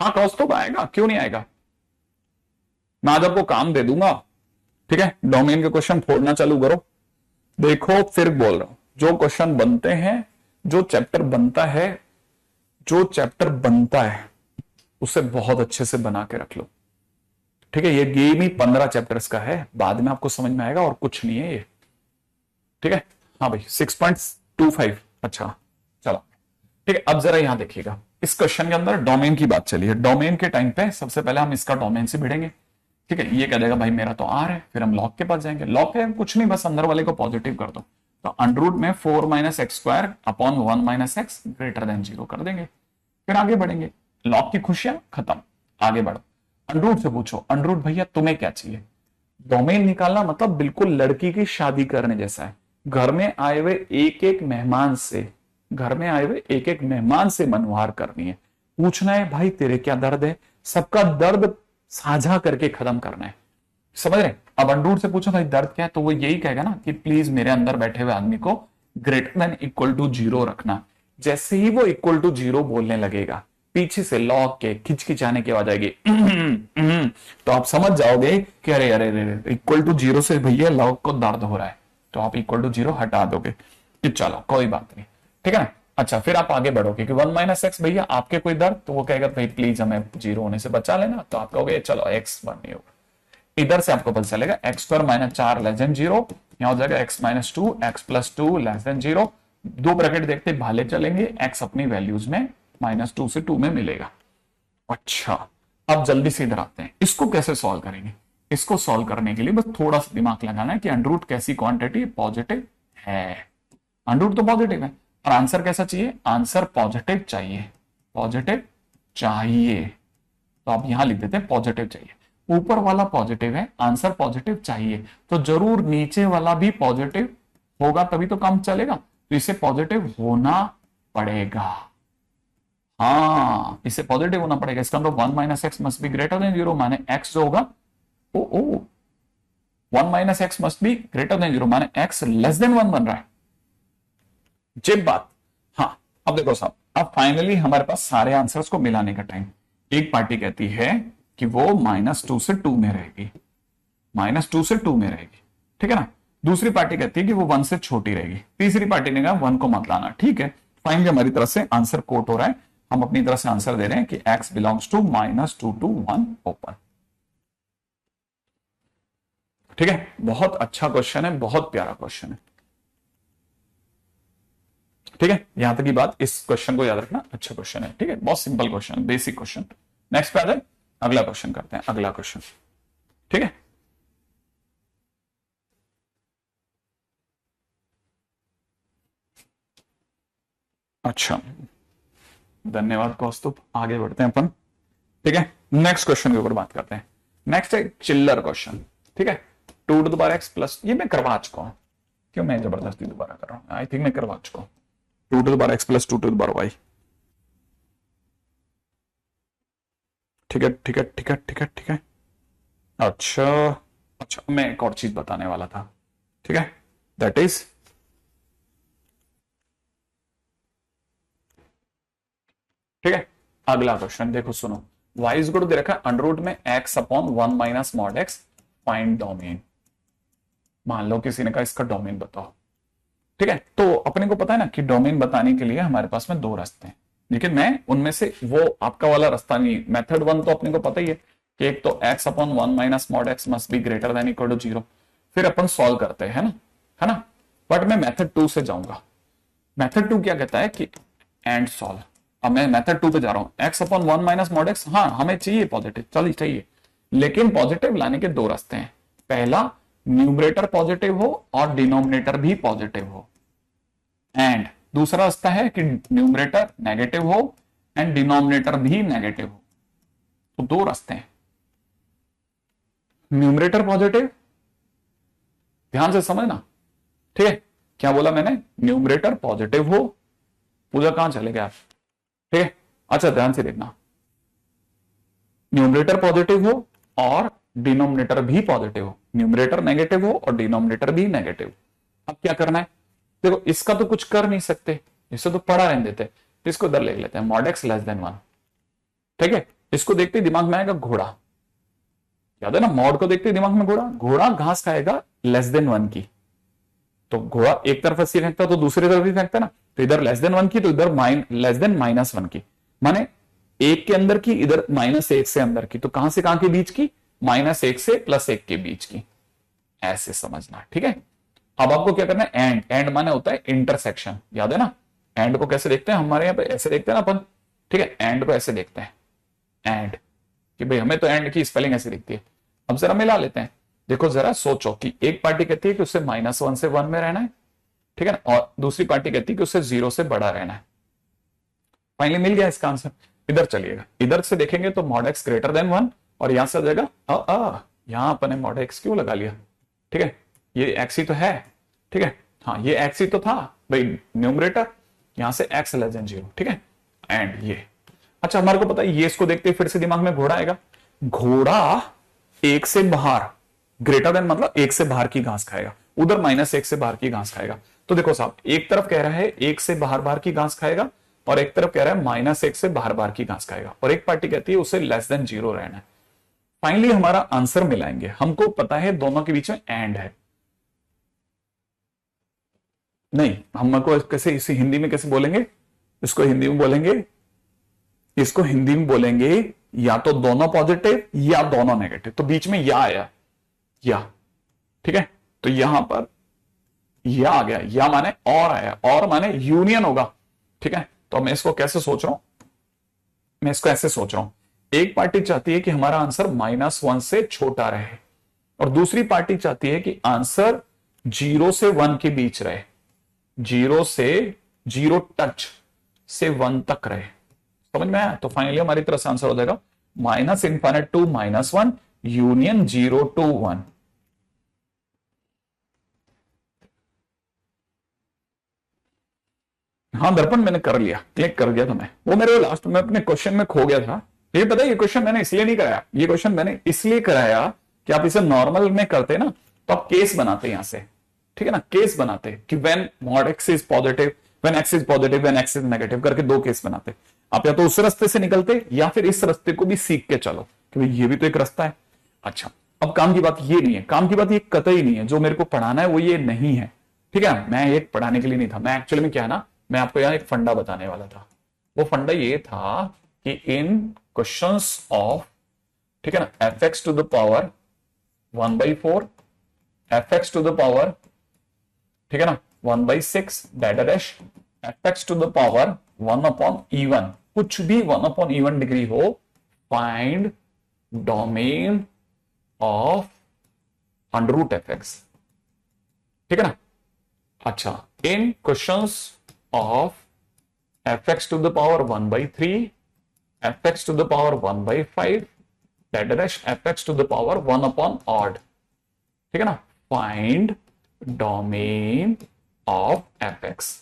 हाँ, कौस्तुभ आएगा, क्यों नहीं आएगा, मैं आज आपको काम दे दूंगा, ठीक है। डोमेन के क्वेश्चन फोड़ना चालू करो, देखो फिर बोल रहा हूं, जो क्वेश्चन बनते हैं, जो चैप्टर बनता है उसे बहुत अच्छे से बना के रख लो, ठीक है। ये गेम ही 15 चैप्टर्स का है, बाद में आपको समझ में आएगा, और कुछ नहीं है ये, ठीक है। हाँ भाई 6.25, अच्छा चलो ठीक है। अब जरा यहां देखिएगा, इस क्वेश्चन के अंदर डोमेन की बात चली है। डोमेन के टाइम पे सबसे पहले हम इसका डोमेन से भिड़ेंगे, ठीक है, ये कह देगा भाई मेरा तो आर है, फिर हम लॉग के पास जाएंगे। लॉग है कुछ नहीं, बस अंदर वाले को पॉजिटिव कर दो, तो अंडर रूट में 4 minus X square upon 1 minus x greater than 0 कर देंगे, फिर आगे बढ़ेंगे। लॉग की खुशियां खत्म, आगे बढ़ो। अंडर रूट से पूछो, अंडर रूट भैया तुम्हें क्या चाहिए? डोमेन निकालना मतलब बिल्कुल लड़की की शादी करने जैसा है। घर में आए हुए एक एक मेहमान से, घर में आए हुए एक एक मेहमान से मनवार करनी है, पूछना है भाई तेरे क्या दर्द है, सबका दर्द साझा करके खत्म करना है, समझ रहे? अब अंडर से पूछो भाई दर्द क्या है, तो वो यही कहेगा ना कि प्लीज मेरे अंदर बैठे हुए आदमी को ग्रेटर देन इक्वल टू 0 रखना। जैसे ही वो इक्वल टू 0 बोलने लगेगा, पीछे से लॉग के खिचखिचाने की आवाज आएगी, तो आप समझ जाओगे कि अरे अरे अरे इक्वल टू 0 से भैया लॉग को दर्द हो रहा है, तो आप इक्वल टू 0 हटा दोगे कि चलो कोई बात नहीं, ठीक है ना। अच्छा, फिर आप आगे बढ़ोगे कि 1 माइनस एक्स भैया आपके कोई दर्द, तो वो कहेगा भाई प्लीज हमें 0 होने से बचा लेना, तो आप कहोगे चलो एक्स 1 नहीं होगा। इधर से आपको पता चलेगा x square minus 4 less than 0, यहां हो जाएगा x minus 2 x plus 2 less than 0, दो ब्रैकेट देखते भाले चलेंगे, एक्स अपनी वैल्यूज में -2 से 2 में मिलेगा। अच्छा, अब जल्दी से इधर आते हैं, इसको कैसे सॉल्व करेंगे? इसको सॉल्व करने के लिए बस थोड़ा सा दिमाग लगाना है कि अंडर रूट कैसी क्वांटिटी पॉजिटिव है, अंडर रूट तो पॉजिटिव है, और आंसर कैसा चाहिए? आंसर पॉजिटिव चाहिए, पॉजिटिव चाहिए, तो आप यहां लिख देते हैं पॉजिटिव चाहिए। ऊपर वाला पॉजिटिव है, आंसर पॉजिटिव चाहिए, तो जरूर नीचे वाला भी पॉजिटिव होगा तभी तो काम चलेगा, तो इसे पॉजिटिव होना पड़ेगा। हाँ, इसे पॉजिटिव होना पड़ेगा। इसका मतलब 1 minus x must be greater than 0, माने एक्स जो होगा ओ ओ 1 minus x must be greater than 0, माने एक्स लेस देन 1 बन रहा है। जिप बात। हाँ, अब देखो साहब, अब फाइनली हमारे पास सारे आंसर्स को मिलाने का टाइम। एक पार्टी कहती है कि वो -2 से 2 में रहेगी, -2 से 2 में रहेगी, ठीक है ना। दूसरी पार्टी कहती है कि वो 1 से छोटी रहेगी, तीसरी पार्टी ने कहा 1 को मत लाना। ठीक है, फाइनली हमारी तरफ से आंसर कोट हो रहा है, हम अपनी तरफ से आंसर दे रहे हैं कि x belongs to -2 to 1 open. ठीक है, बहुत अच्छा क्वेश्चन है, बहुत प्यारा क्वेश्चन है। ठीक है, यहां तक की बात, इस क्वेश्चन को याद रखना, अच्छा क्वेश्चन है। ठीक है, बहुत simple question, basic question. Next पे आ जाए, अगला क्वेश्चन करते हैं, अगला क्वेश्चन। ठीक है, अच्छा, धन्यवाद कौस्तुभ, आगे बढ़ते हैं अपन। ठीक है, नेक्स्ट क्वेश्चन के ऊपर बात करते हैं। नेक्स्ट है चिल्लर क्वेश्चन। ठीक है, 2 to the power x plus, ये मैं करवा चुका हूं, क्यों मैं जबरदस्ती दोबारा कर रहा हूं, आई थिंक मैं करवा चुका हूं। 2 to the power x plus 2 to the power y। ठीक है ठीक है ठीक है ठीक है ठीक है। अच्छा अच्छा, मैं एक और चीज बताने वाला था। ठीक है, दैट इज, ठीक है, अगला क्वेश्चन देखो, सुनो। y इज इक्वल टू दे रखा है अंडर रूट में x upon 1 minus mod x, find domain. मान लो किसी ने कहा इसका डोमेन बताओ। ठीक है, तो अपने को पता है ना कि डोमेन बताने के लिए हमारे पास में दो रास्ते हैं, लेकिन मैं उनमें से वो आपका वाला रास्ता नहीं, मेथड 1 तो अपने को पता ही है कि एक तो x upon 1 minus mod x must be greater than equal to 0, फिर अपन सॉल्व करते हैं, है ना। बट मैं मेथड 2 से जाऊंगा। मेथड 2 क्या कहता है कि एंड सॉल्व। अब मैं मेथड 2 पे जा रहा हूं, x upon 1 minus mod x, हाँ हमें चाहिए पॉजिटिव, चलिए चाहिए, लेकिन पॉजिटिव लाने के दो रास्ते हैं। पहला, न्यूमरेटर पॉजिटिव हो और डिनोमिनेटर भी पॉजिटिव हो, एंड दूसरा रास्ता है कि न्यूमरेटर नेगेटिव हो एंड डिनोमिनेटर भी नेगेटिव हो। तो दो रास्ते हैं। न्यूमरेटर पॉजिटिव, ध्यान से समझना, ठीक है, क्या बोला मैंने? न्यूमरेटर पॉजिटिव हो, पूजा कहां चले गए आप? ठीक है, अच्छा ध्यान से देखना, न्यूमरेटर पॉजिटिव हो और डिनोमिनेटर भी पॉजिटिव हो, न्यूमरेटर नेगेटिव हो और डिनोमिनेटर भी नेगेटिव। अब क्या करना है? देखो, इसका तो कुछ कर नहीं सकते, इसे तो पढ़ा रहने देते, इसको इधर ले लेते हैं, मॉड एक्स लेस देन 1। ठीक है, इसको देखते ही दिमाग में आएगा घोड़ा, याद है ना, मॉड को देखते ही दिमाग में घोड़ा, घोड़ा घास खाएगा लेस देन 1 की, तो घोड़ा एक तरफ ऐसे फेंकता तो दूसरी तरफ भी फेंकता ना, तो इधर लेस देन 1 की, तो इधर लेस देन -1 की, माने एक के अंदर की, इधर -1 से अंदर की, तो कहां से कहां के बीच की? -1 से +1 के बीच की, ऐसे समझना। ठीक है, अब आपको क्या करना है? एंड, एंड माने होता है इंटरसेक्शन, याद है ना। एंड को कैसे देखते हैं? हमारे यहाँ पे ऐसे देखते हैं ना अपन। ठीक है, एंड को ऐसे देखते हैं, एंड, कि भाई हमें तो एंड की स्पेलिंग ऐसे दिखती है, अब जरा मिला लेते हैं। देखो जरा सोचो कि एक पार्टी कहती है कि उसे -1 से 1 में रहना है, ठीक है ना, और दूसरी पार्टी कहती है कि उसे 0 से बड़ा रहना है। फाइनली मिल गया इसका आंसर। इधर चलिएगा, इधर से देखेंगे तो मॉड एक्स ग्रेटर देन 1, और यहां से आ जाएगा यहां अपने मॉड एक्स क्यों लगा लिया, ठीक है, ये एक्स ही तो है, ठीक है, हाँ ये एक्स ही तो था भाई न्यूमरेटर, यहां से एक्स लेस देन 0, ठीक है, एंड ये। अच्छा हमारे को पता है ये, इसको देखते ही फिर से दिमाग में घोड़ा आएगा। घोड़ा एक से बाहर ग्रेटर देन मतलब एक से बाहर की घास खाएगा, उधर -1 से बाहर की घास खाएगा। तो देखो साहब, एक तरफ कह रहा है एक से बाहर बाहर की घास खाएगा, और एक तरफ कह रहा है -1 से बाहर बाहर की घास खाएगा, और एक पार्टी कहती है उसे लेस देन 0 रहना है। फाइनली हमारा आंसर मिलाएंगे। हमको पता है दोनों के बीच में एंड है, नहीं हमको कैसे, इसे हिंदी में कैसे बोलेंगे, इसको हिंदी में बोलेंगे, इसको हिंदी में बोलेंगे या तो दोनों पॉजिटिव या दोनों नेगेटिव, तो बीच में या आया, या, ठीक है, तो यहां पर या आ गया, या माने और आया, और माने यूनियन होगा, ठीक है। तो मैं इसको कैसे सोच रहा हूं, मैं इसको ऐसे सोच रहा हूं, एक पार्टी चाहती है कि हमारा आंसर -1 से छोटा रहे, और दूसरी पार्टी चाहती है कि आंसर 0 से 1 के बीच रहे, 0 टच से 1 तक रहे। समझ में आया? तो फाइनली हमारी तरफ से आंसर हो जाएगा -∞ टू -1 यूनियन 0 टू 1। हाँ दर्पण मैंने कर लिया, क्लिक कर दिया था मैं, वो मेरे लास्ट में अपने क्वेश्चन में खो गया था। ये पता है ये क्वेश्चन मैंने इसलिए नहीं कराया, ये क्वेश्चन मैंने इसलिए कराया कि आप इसे नॉर्मल में करते ना तो आप केस बनाते यहां से, ठीक है ना, केस बनाते कि when mod x is positive, when x is positive, when x is negative करके दो केस बनाते। आप या तो उस रास्ते से निकलते या फिर इस रास्ते को भी सीख के चलो कि भाई ये भी तो एक रास्ता है। अच्छा अब काम की बात ये नहीं है, काम की बात ये कतई नहीं है, जो मेरे को पढ़ाना है वो ये नहीं है, ठीक है। मैं ये पढ़ाने के लिए नहीं था, मैं एक्चुअली में क्या है ना, मैं आपको यहाँ एक फंडा बताने वाला था। वो फंडा ये था कि इन क्वेश्चंस ऑफ, ठीक है ना, fx to the power 1/4, fx to the power, ठीक है ना, 1/6 dash, fx to the power 1/E1, कुछ भी 1/E1 डिग्री हो, फाइंड डोमेन ऑफ √fx, ठीक है ना। अच्छा इन questions of fx to the power 1/3, fx to the power 1/5 dash, fx to the power 1/odd, ठीक है ना, फाइंड डोमेन ऑफ fx।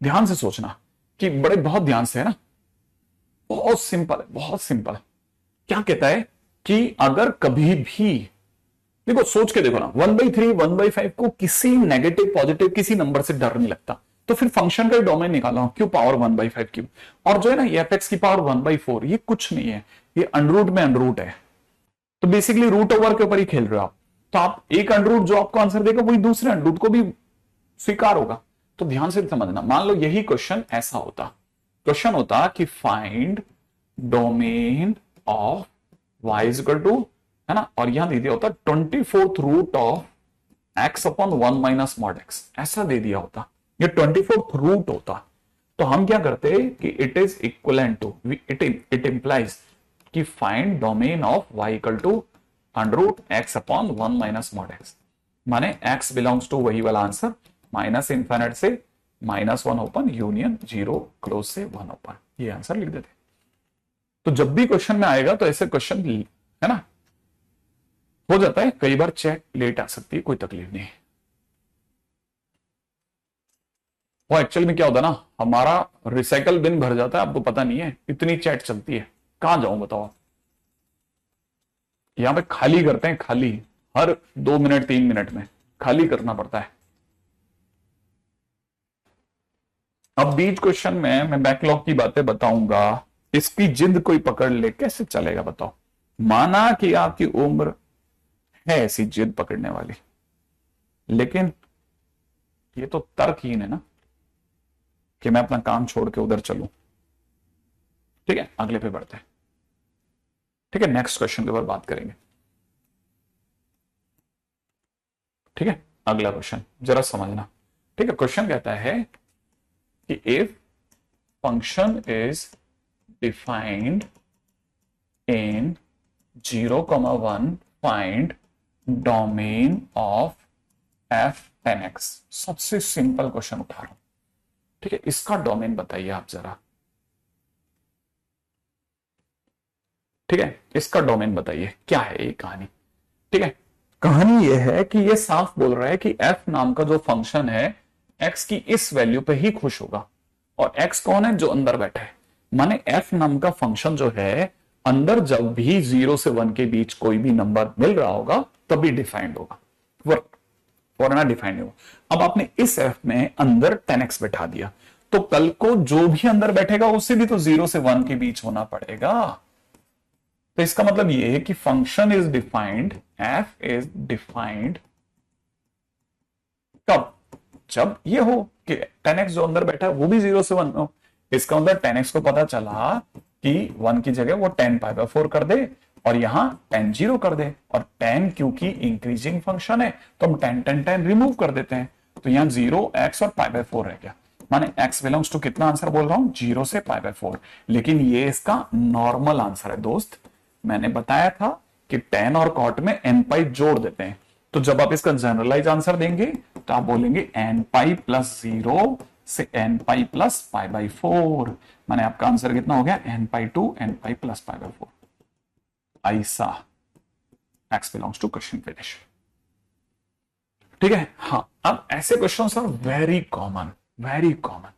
ध्यान से सोचना कि बड़े बहुत ध्यान से है ना, बहुत सिंपल है, बहुत सिंपल। क्या कहता है कि अगर कभी भी, देखो सोच के देखो ना, 1/3 1/5 को किसी नेगेटिव पॉजिटिव किसी नंबर से डर नहीं लगता, तो फिर फंक्शन का डोमेन निकाला क्यों पावर 1/5 क्यों, और जो है ना ये fx की पावर 1/4 ये कुछ नहीं है, ये अंडररूट में अंडररूट है, तो बेसिकली रूट ओवर के ऊपर ही खेल रहे हो आप। तो आप एक अंडररूट जो आपको आंसर देगा वही दूसरे अंडररूट को भी स्वीकार होगा। तो ध्यान से समझना, मान लो यही क्वेश्चन ऐसा होता, क्वेश्चन होता कि find domain of y is equal to, है ना, और यहां दे दिया होता 24th root of x/1 minus mod x, ऐसा दे दिया होता, ये 24th रूट होता। तो हम क्या करते कि it is equivalent to, it implies कि find domain of y equal to √x/1 minus mod x, माने x बिलोंग्स टू वही वाला आंसर -∞ से -1 ओपन यूनियन 0 क्लोज से 1 ओपन, ये आंसर लिख देते। तो जब भी क्वेश्चन में आएगा तो ऐसे क्वेश्चन है ना हो जाता है, कई बार चैट लेट आ सकती है, कोई तकलीफ नहीं। वो एक्चुअल में क्या होता है ना, हमारा रिसाइकल बिन भर जाता है, आपको पता नहीं है, इतनी चैट चलती है, कहां जाऊं बताओ। यहां पे खाली करते हैं, खाली हर 2 मिनट 3 मिनट में खाली करना पड़ता है। अब बीच क्वेश्चन में मैं बैकलॉग की बातें बताऊंगा, इसकी जिद कोई पकड़ ले कैसे चलेगा बताओ। माना कि आपकी उम्र है ऐसी जिद पकड़ने वाली, लेकिन ये तो तर्कहीन है ना कि मैं अपना काम छोड़ के उधर चलूं। ठीक है अगले पे बढ़ते हैं, ठीक है नेक्स्ट क्वेश्चन के ऊपर बात करेंगे। ठीक है अगला क्वेश्चन जरा समझना। ठीक है क्वेश्चन कहता है कि if function is defined in 0,1 find domain of f10x। सबसे सिंपल क्वेश्चन उठा रहा हूं, ठीक है। इसका डोमेन बताइए आप जरा, ठीक है। इसका डोमेन बताइए क्या है ये कहानी, ठीक है। कहानी ये है कि ये साफ बोल रहा है कि f नाम का जो फंक्शन है x की इस वैल्यू पे ही खुश होगा। और x कौन है? जो अंदर बैठा है। माने f नाम का फंक्शन जो है अंदर जब भी 0 से 1 के बीच कोई भी नंबर मिल रहा होगा तभी डिफाइंड होगा, वरना डिफाइंड नहीं होगा। अब आपने इस f में अंदर 10x बैठा दिया, तो कल को जो भी अंदर बैठेगा उससे भी तो 0 से 1 के बीच होना पड़ेगा। तो इसका मतलब यह है कि function is defined, f is defined कब? जब ये हो कि 10x जो अंदर बैठा है वो भी 0 से 1 हो। इसका मतलब 10x को पता चला कि 1 की जगह वो 10 पाई बाय 4 कर दे और यहां 10 0 कर दे। और 10 क्योंकि इंक्रीजिंग फंक्शन है तो हम 10 10 10 रिमूव कर देते हैं, तो यहां 0x और पाई बाय 4 रह गया। माने x बिलोंग्स टू कितना आंसर बोल रहा हूं? 0 से पाई बाय 4। लेकिन ये इसका नॉर्मल आंसर है दोस्त। मैंने बताया था कि tan और cot में n पाई जोड़ देते हैं, तो जब आप इसका जनरलाइज आंसर देंगे तो आप बोलेंगे n पाई प्लस 0 से n pi plus pi by 4। माने आपका आंसर कितना हो गया? n pi to n pi plus pi by 4। ऐसा x belongs to question finish, ठीक है। हाँ, अब ऐसे question are very common, very common.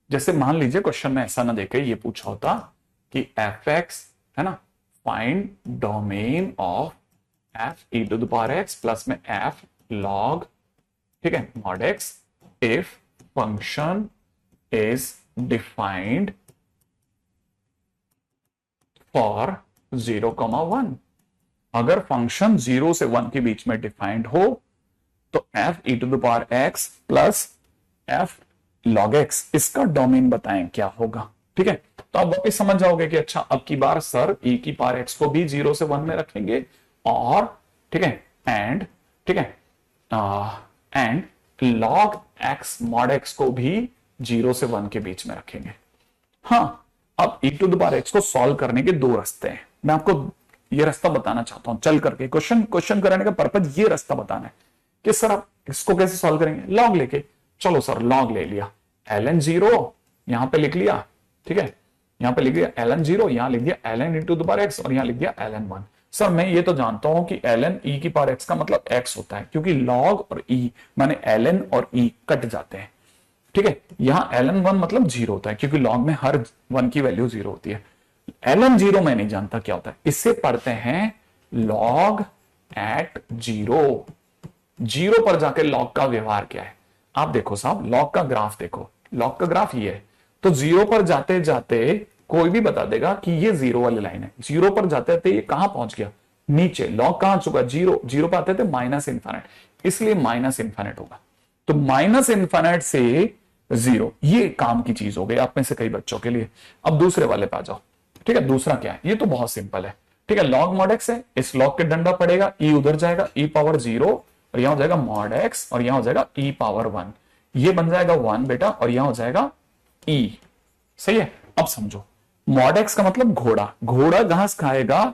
जैसे मान लीजिए क्वेश्चन में ऐसा ना देके ये पूछा होता कि f(x) है ना, find domain of f e to the power x plus में f log, ठीक है, mod x if function is defined for 0,1। अगर फंक्शन 0 से 1 के बीच में डिफाइंड हो तो f e to the power x plus f log x इसका डोमेन बताएं क्या होगा, ठीक है। तो आप वापस समझ जाओगे कि अच्छा अब की बार सर e की पावर x को भी 0 से 1 में रखेंगे और ठीक है एंड, ठीक है, and log x mod x को भी 0 से 1 के बीच में रखेंगे। हाँ, अब e to the power x को सॉल्व करने के दो रास्ते हैं। मैं आपको ये रास्ता बताना चाहता हूं चल करके। क्वेश्चन कराने का पर्पज ये रास्ता बताना है कि सर आप इसको कैसे सॉल्व करेंगे? लॉग लेके। चलो सर लॉग ले लिया, ln 0 यहां पे लिख लिया, ठीक है, यहां पे लिख दिया ln 0, यहां लिख दिया ln into the power x और यहां लिख दिया ln 1। सर मैं ये तो जानता हूं कि ln e की पावर x का मतलब x होता है, क्योंकि log और e माने ln और e कट जाते हैं, ठीक है। यहां ln 1 मतलब 0 होता है क्योंकि log में हर 1 की वैल्यू 0 होती है। ln 0 मैं नहीं जानता क्या होता है, इससे पढ़ते हैं log at 0 पर जाके log का व्यवहार क्या है। आप देखो साहब, log का ग्राफ देखो, log का ग्राफ ये है, तो 0 पर जाते जाते कोई भी बता देगा कि ये 0 वाली लाइन है। 0 पर जाते जाते ये कहां पहुंच गया? नीचे। log कहां चुका? 0 पर आते थे माइनस इन्फाइनाइट, इसलिए माइनस इन्फाइनाइट होगा। तो माइनस इन्फाइनाइट से 0, ये काम की चीज हो गई आप में से कई बच्चों के लिए। अब दूसरे वाले पे आ जाओ, ठीक है। दूसरा क्या है? ये तो बहुत सिंपल है, ठीक है। log mod x है, इस log के डंडा पड़ेगा, e उधर जाएगा, e पावर 0 और यहां हो जाएगा mod x और यहां हो जाएगा e पावर 1, ये बन जाएगा 1 बेटा और यहां हो जाएगा e। सही है। अब समझो, mod x का मतलब घोड़ा, घोड़ा घास खाएगा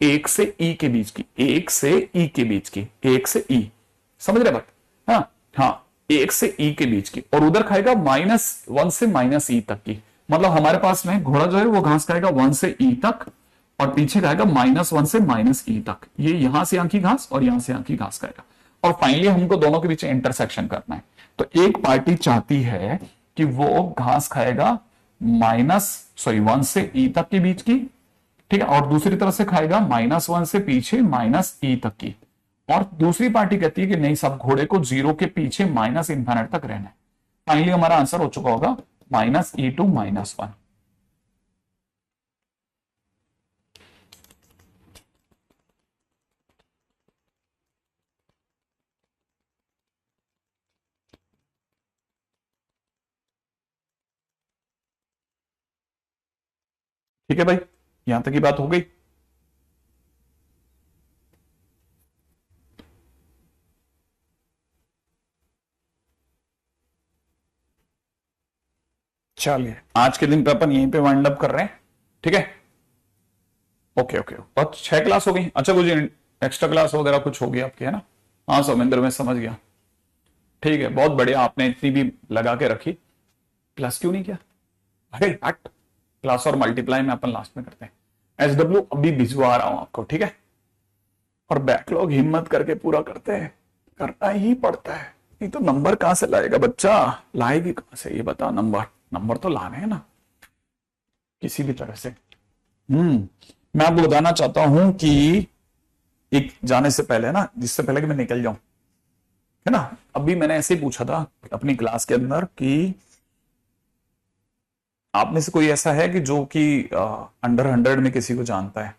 1 से e के बीच की, 1 से e के बीच की, 1 से e, समझ रहे बात? हाँ हाँ, 1 से e के बीच की, और उधर खाएगा -1 से -e तक की। मतलब हमारे पास में घोड़ा जो है वो घास खाएगा 1 से e तक और पीछे खाएगा -1 से -e तक। ये यहां से यहां की घास और यहां से यहां की घास खाएगा। और फाइनली हमको दोनों के बीच इंटरसेक्शन करना है। तो एक पार्टी चाहती है कि वो घास खाएगा 1 से e तक के बीच की, ठीक है, और दूसरी तरफ से खाएगा -1 से पीछे -e तक की। और दूसरी पार्टी कहती है कि नहीं, सब घोड़े को 0 के पीछे माइनस इन्फिनिट तक रहना है। फाइनली हमारा आंसर हो चुका होगा -e टू -1। ठीक है भाई, यहां तक की बात हो गई। चलिए आज के दिन पे अपन यहीं पे वाइंड अप कर रहे हैं, ठीक है। ओके ओके, और 6 क्लास हो गई। अच्छा कुछ एक्स्ट्रा क्लास वगैरह कुछ होगी आपकी, है ना? हाँ सौमिंदर, मैं समझ गया। ठीक है, बहुत बढ़िया, आपने इतनी भी लगा के रखी। प्लस क्यों नहीं किया? अरे हट, क्लास और मल्टीप्लाई में अपन लास्ट में करते हैं। SW अभी भिजवा रहा हूं आपको, ठीक है? और बैकलॉग हिम्मत करके पूरा करते हैं, करना ही पड़ता है, नहीं तो नंबर कहां से लाएगा बच्चा? लाएगी कहां से ये बता? नंबर नंबर तो लाने हैं ना किसी भी तरह से। मैं आपको बताना चाहता हूं कि एक जाने से पहले ना, जिससे पहले कि मैं निकल जाऊं, है ना, अभी मैंने ऐसे ही पूछा था अपनी क्लास के अंदर कि आप में से कोई ऐसा है कि जो कि अंडर 100 में किसी को जानता है?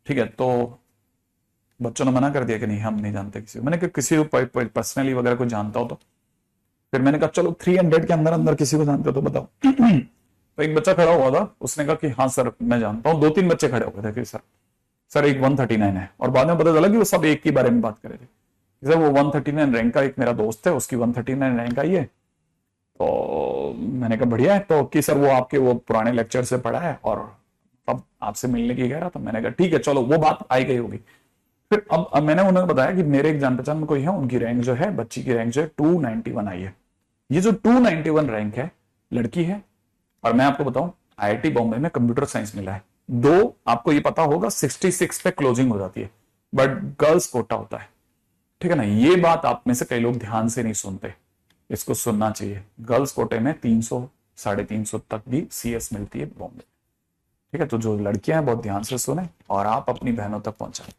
ठीक है, तो बच्चों ने मना कर दिया कि नहीं हम नहीं जानते किसी को। मैंने कहा किसी को पर्सनली वगैरह को जानता हो तो? फिर मैंने कहा चलो 300 के अंदर अंदर किसी को जानते हो तो बताओ। तो एक बच्चा खड़ा हुआ था, उसने कहा कि हाँ सर मैं जानता हूँ। 2-3 बच्चे खड़े हो गए थे कि सर सर एक 139 है, और बाद में पता चला कि वो सब एक के बारे में बात कर रहे थे। सर वो 139 रैंक का एक मेरा दोस्त है, उसकी 139 रैंक आई है। तो मैंने कहा बढ़िया है, तो कि सर वो आपके वो पुराने लेक्चर से पढ़ा है और अब आपसे मिलने की कह रहा था। मैंने कहा ठीक है चलो, वो बात आई गई होगी। फिर अब मैंने उन्हें बताया कि मेरे एक जान पहचान में कोई है, उनकी रैंक जो है, बच्ची की रैंक जो है 291 आई है। ये जो 291 रैंक है, लड़की है, और मैं आपको बताऊं IIT बॉम्बे में कंप्यूटर साइंस मिला है। दो आपको ये पता होगा 66 पे क्लोजिंग हो जाती है, बट गर्ल्स कोटा होता है, ठीक है ना? ये बात आप में से कई लोग ध्यान से नहीं सुनते, इसको सुनना चाहिए। गर्ल्स कोटे में 300 350 तक भी CS मिलती है बॉम्बे, ठीक है? तो जो लड़कियां हैं बहुत ध्यान से सुने और आप अपनी बहनों तक पहुंचाएं।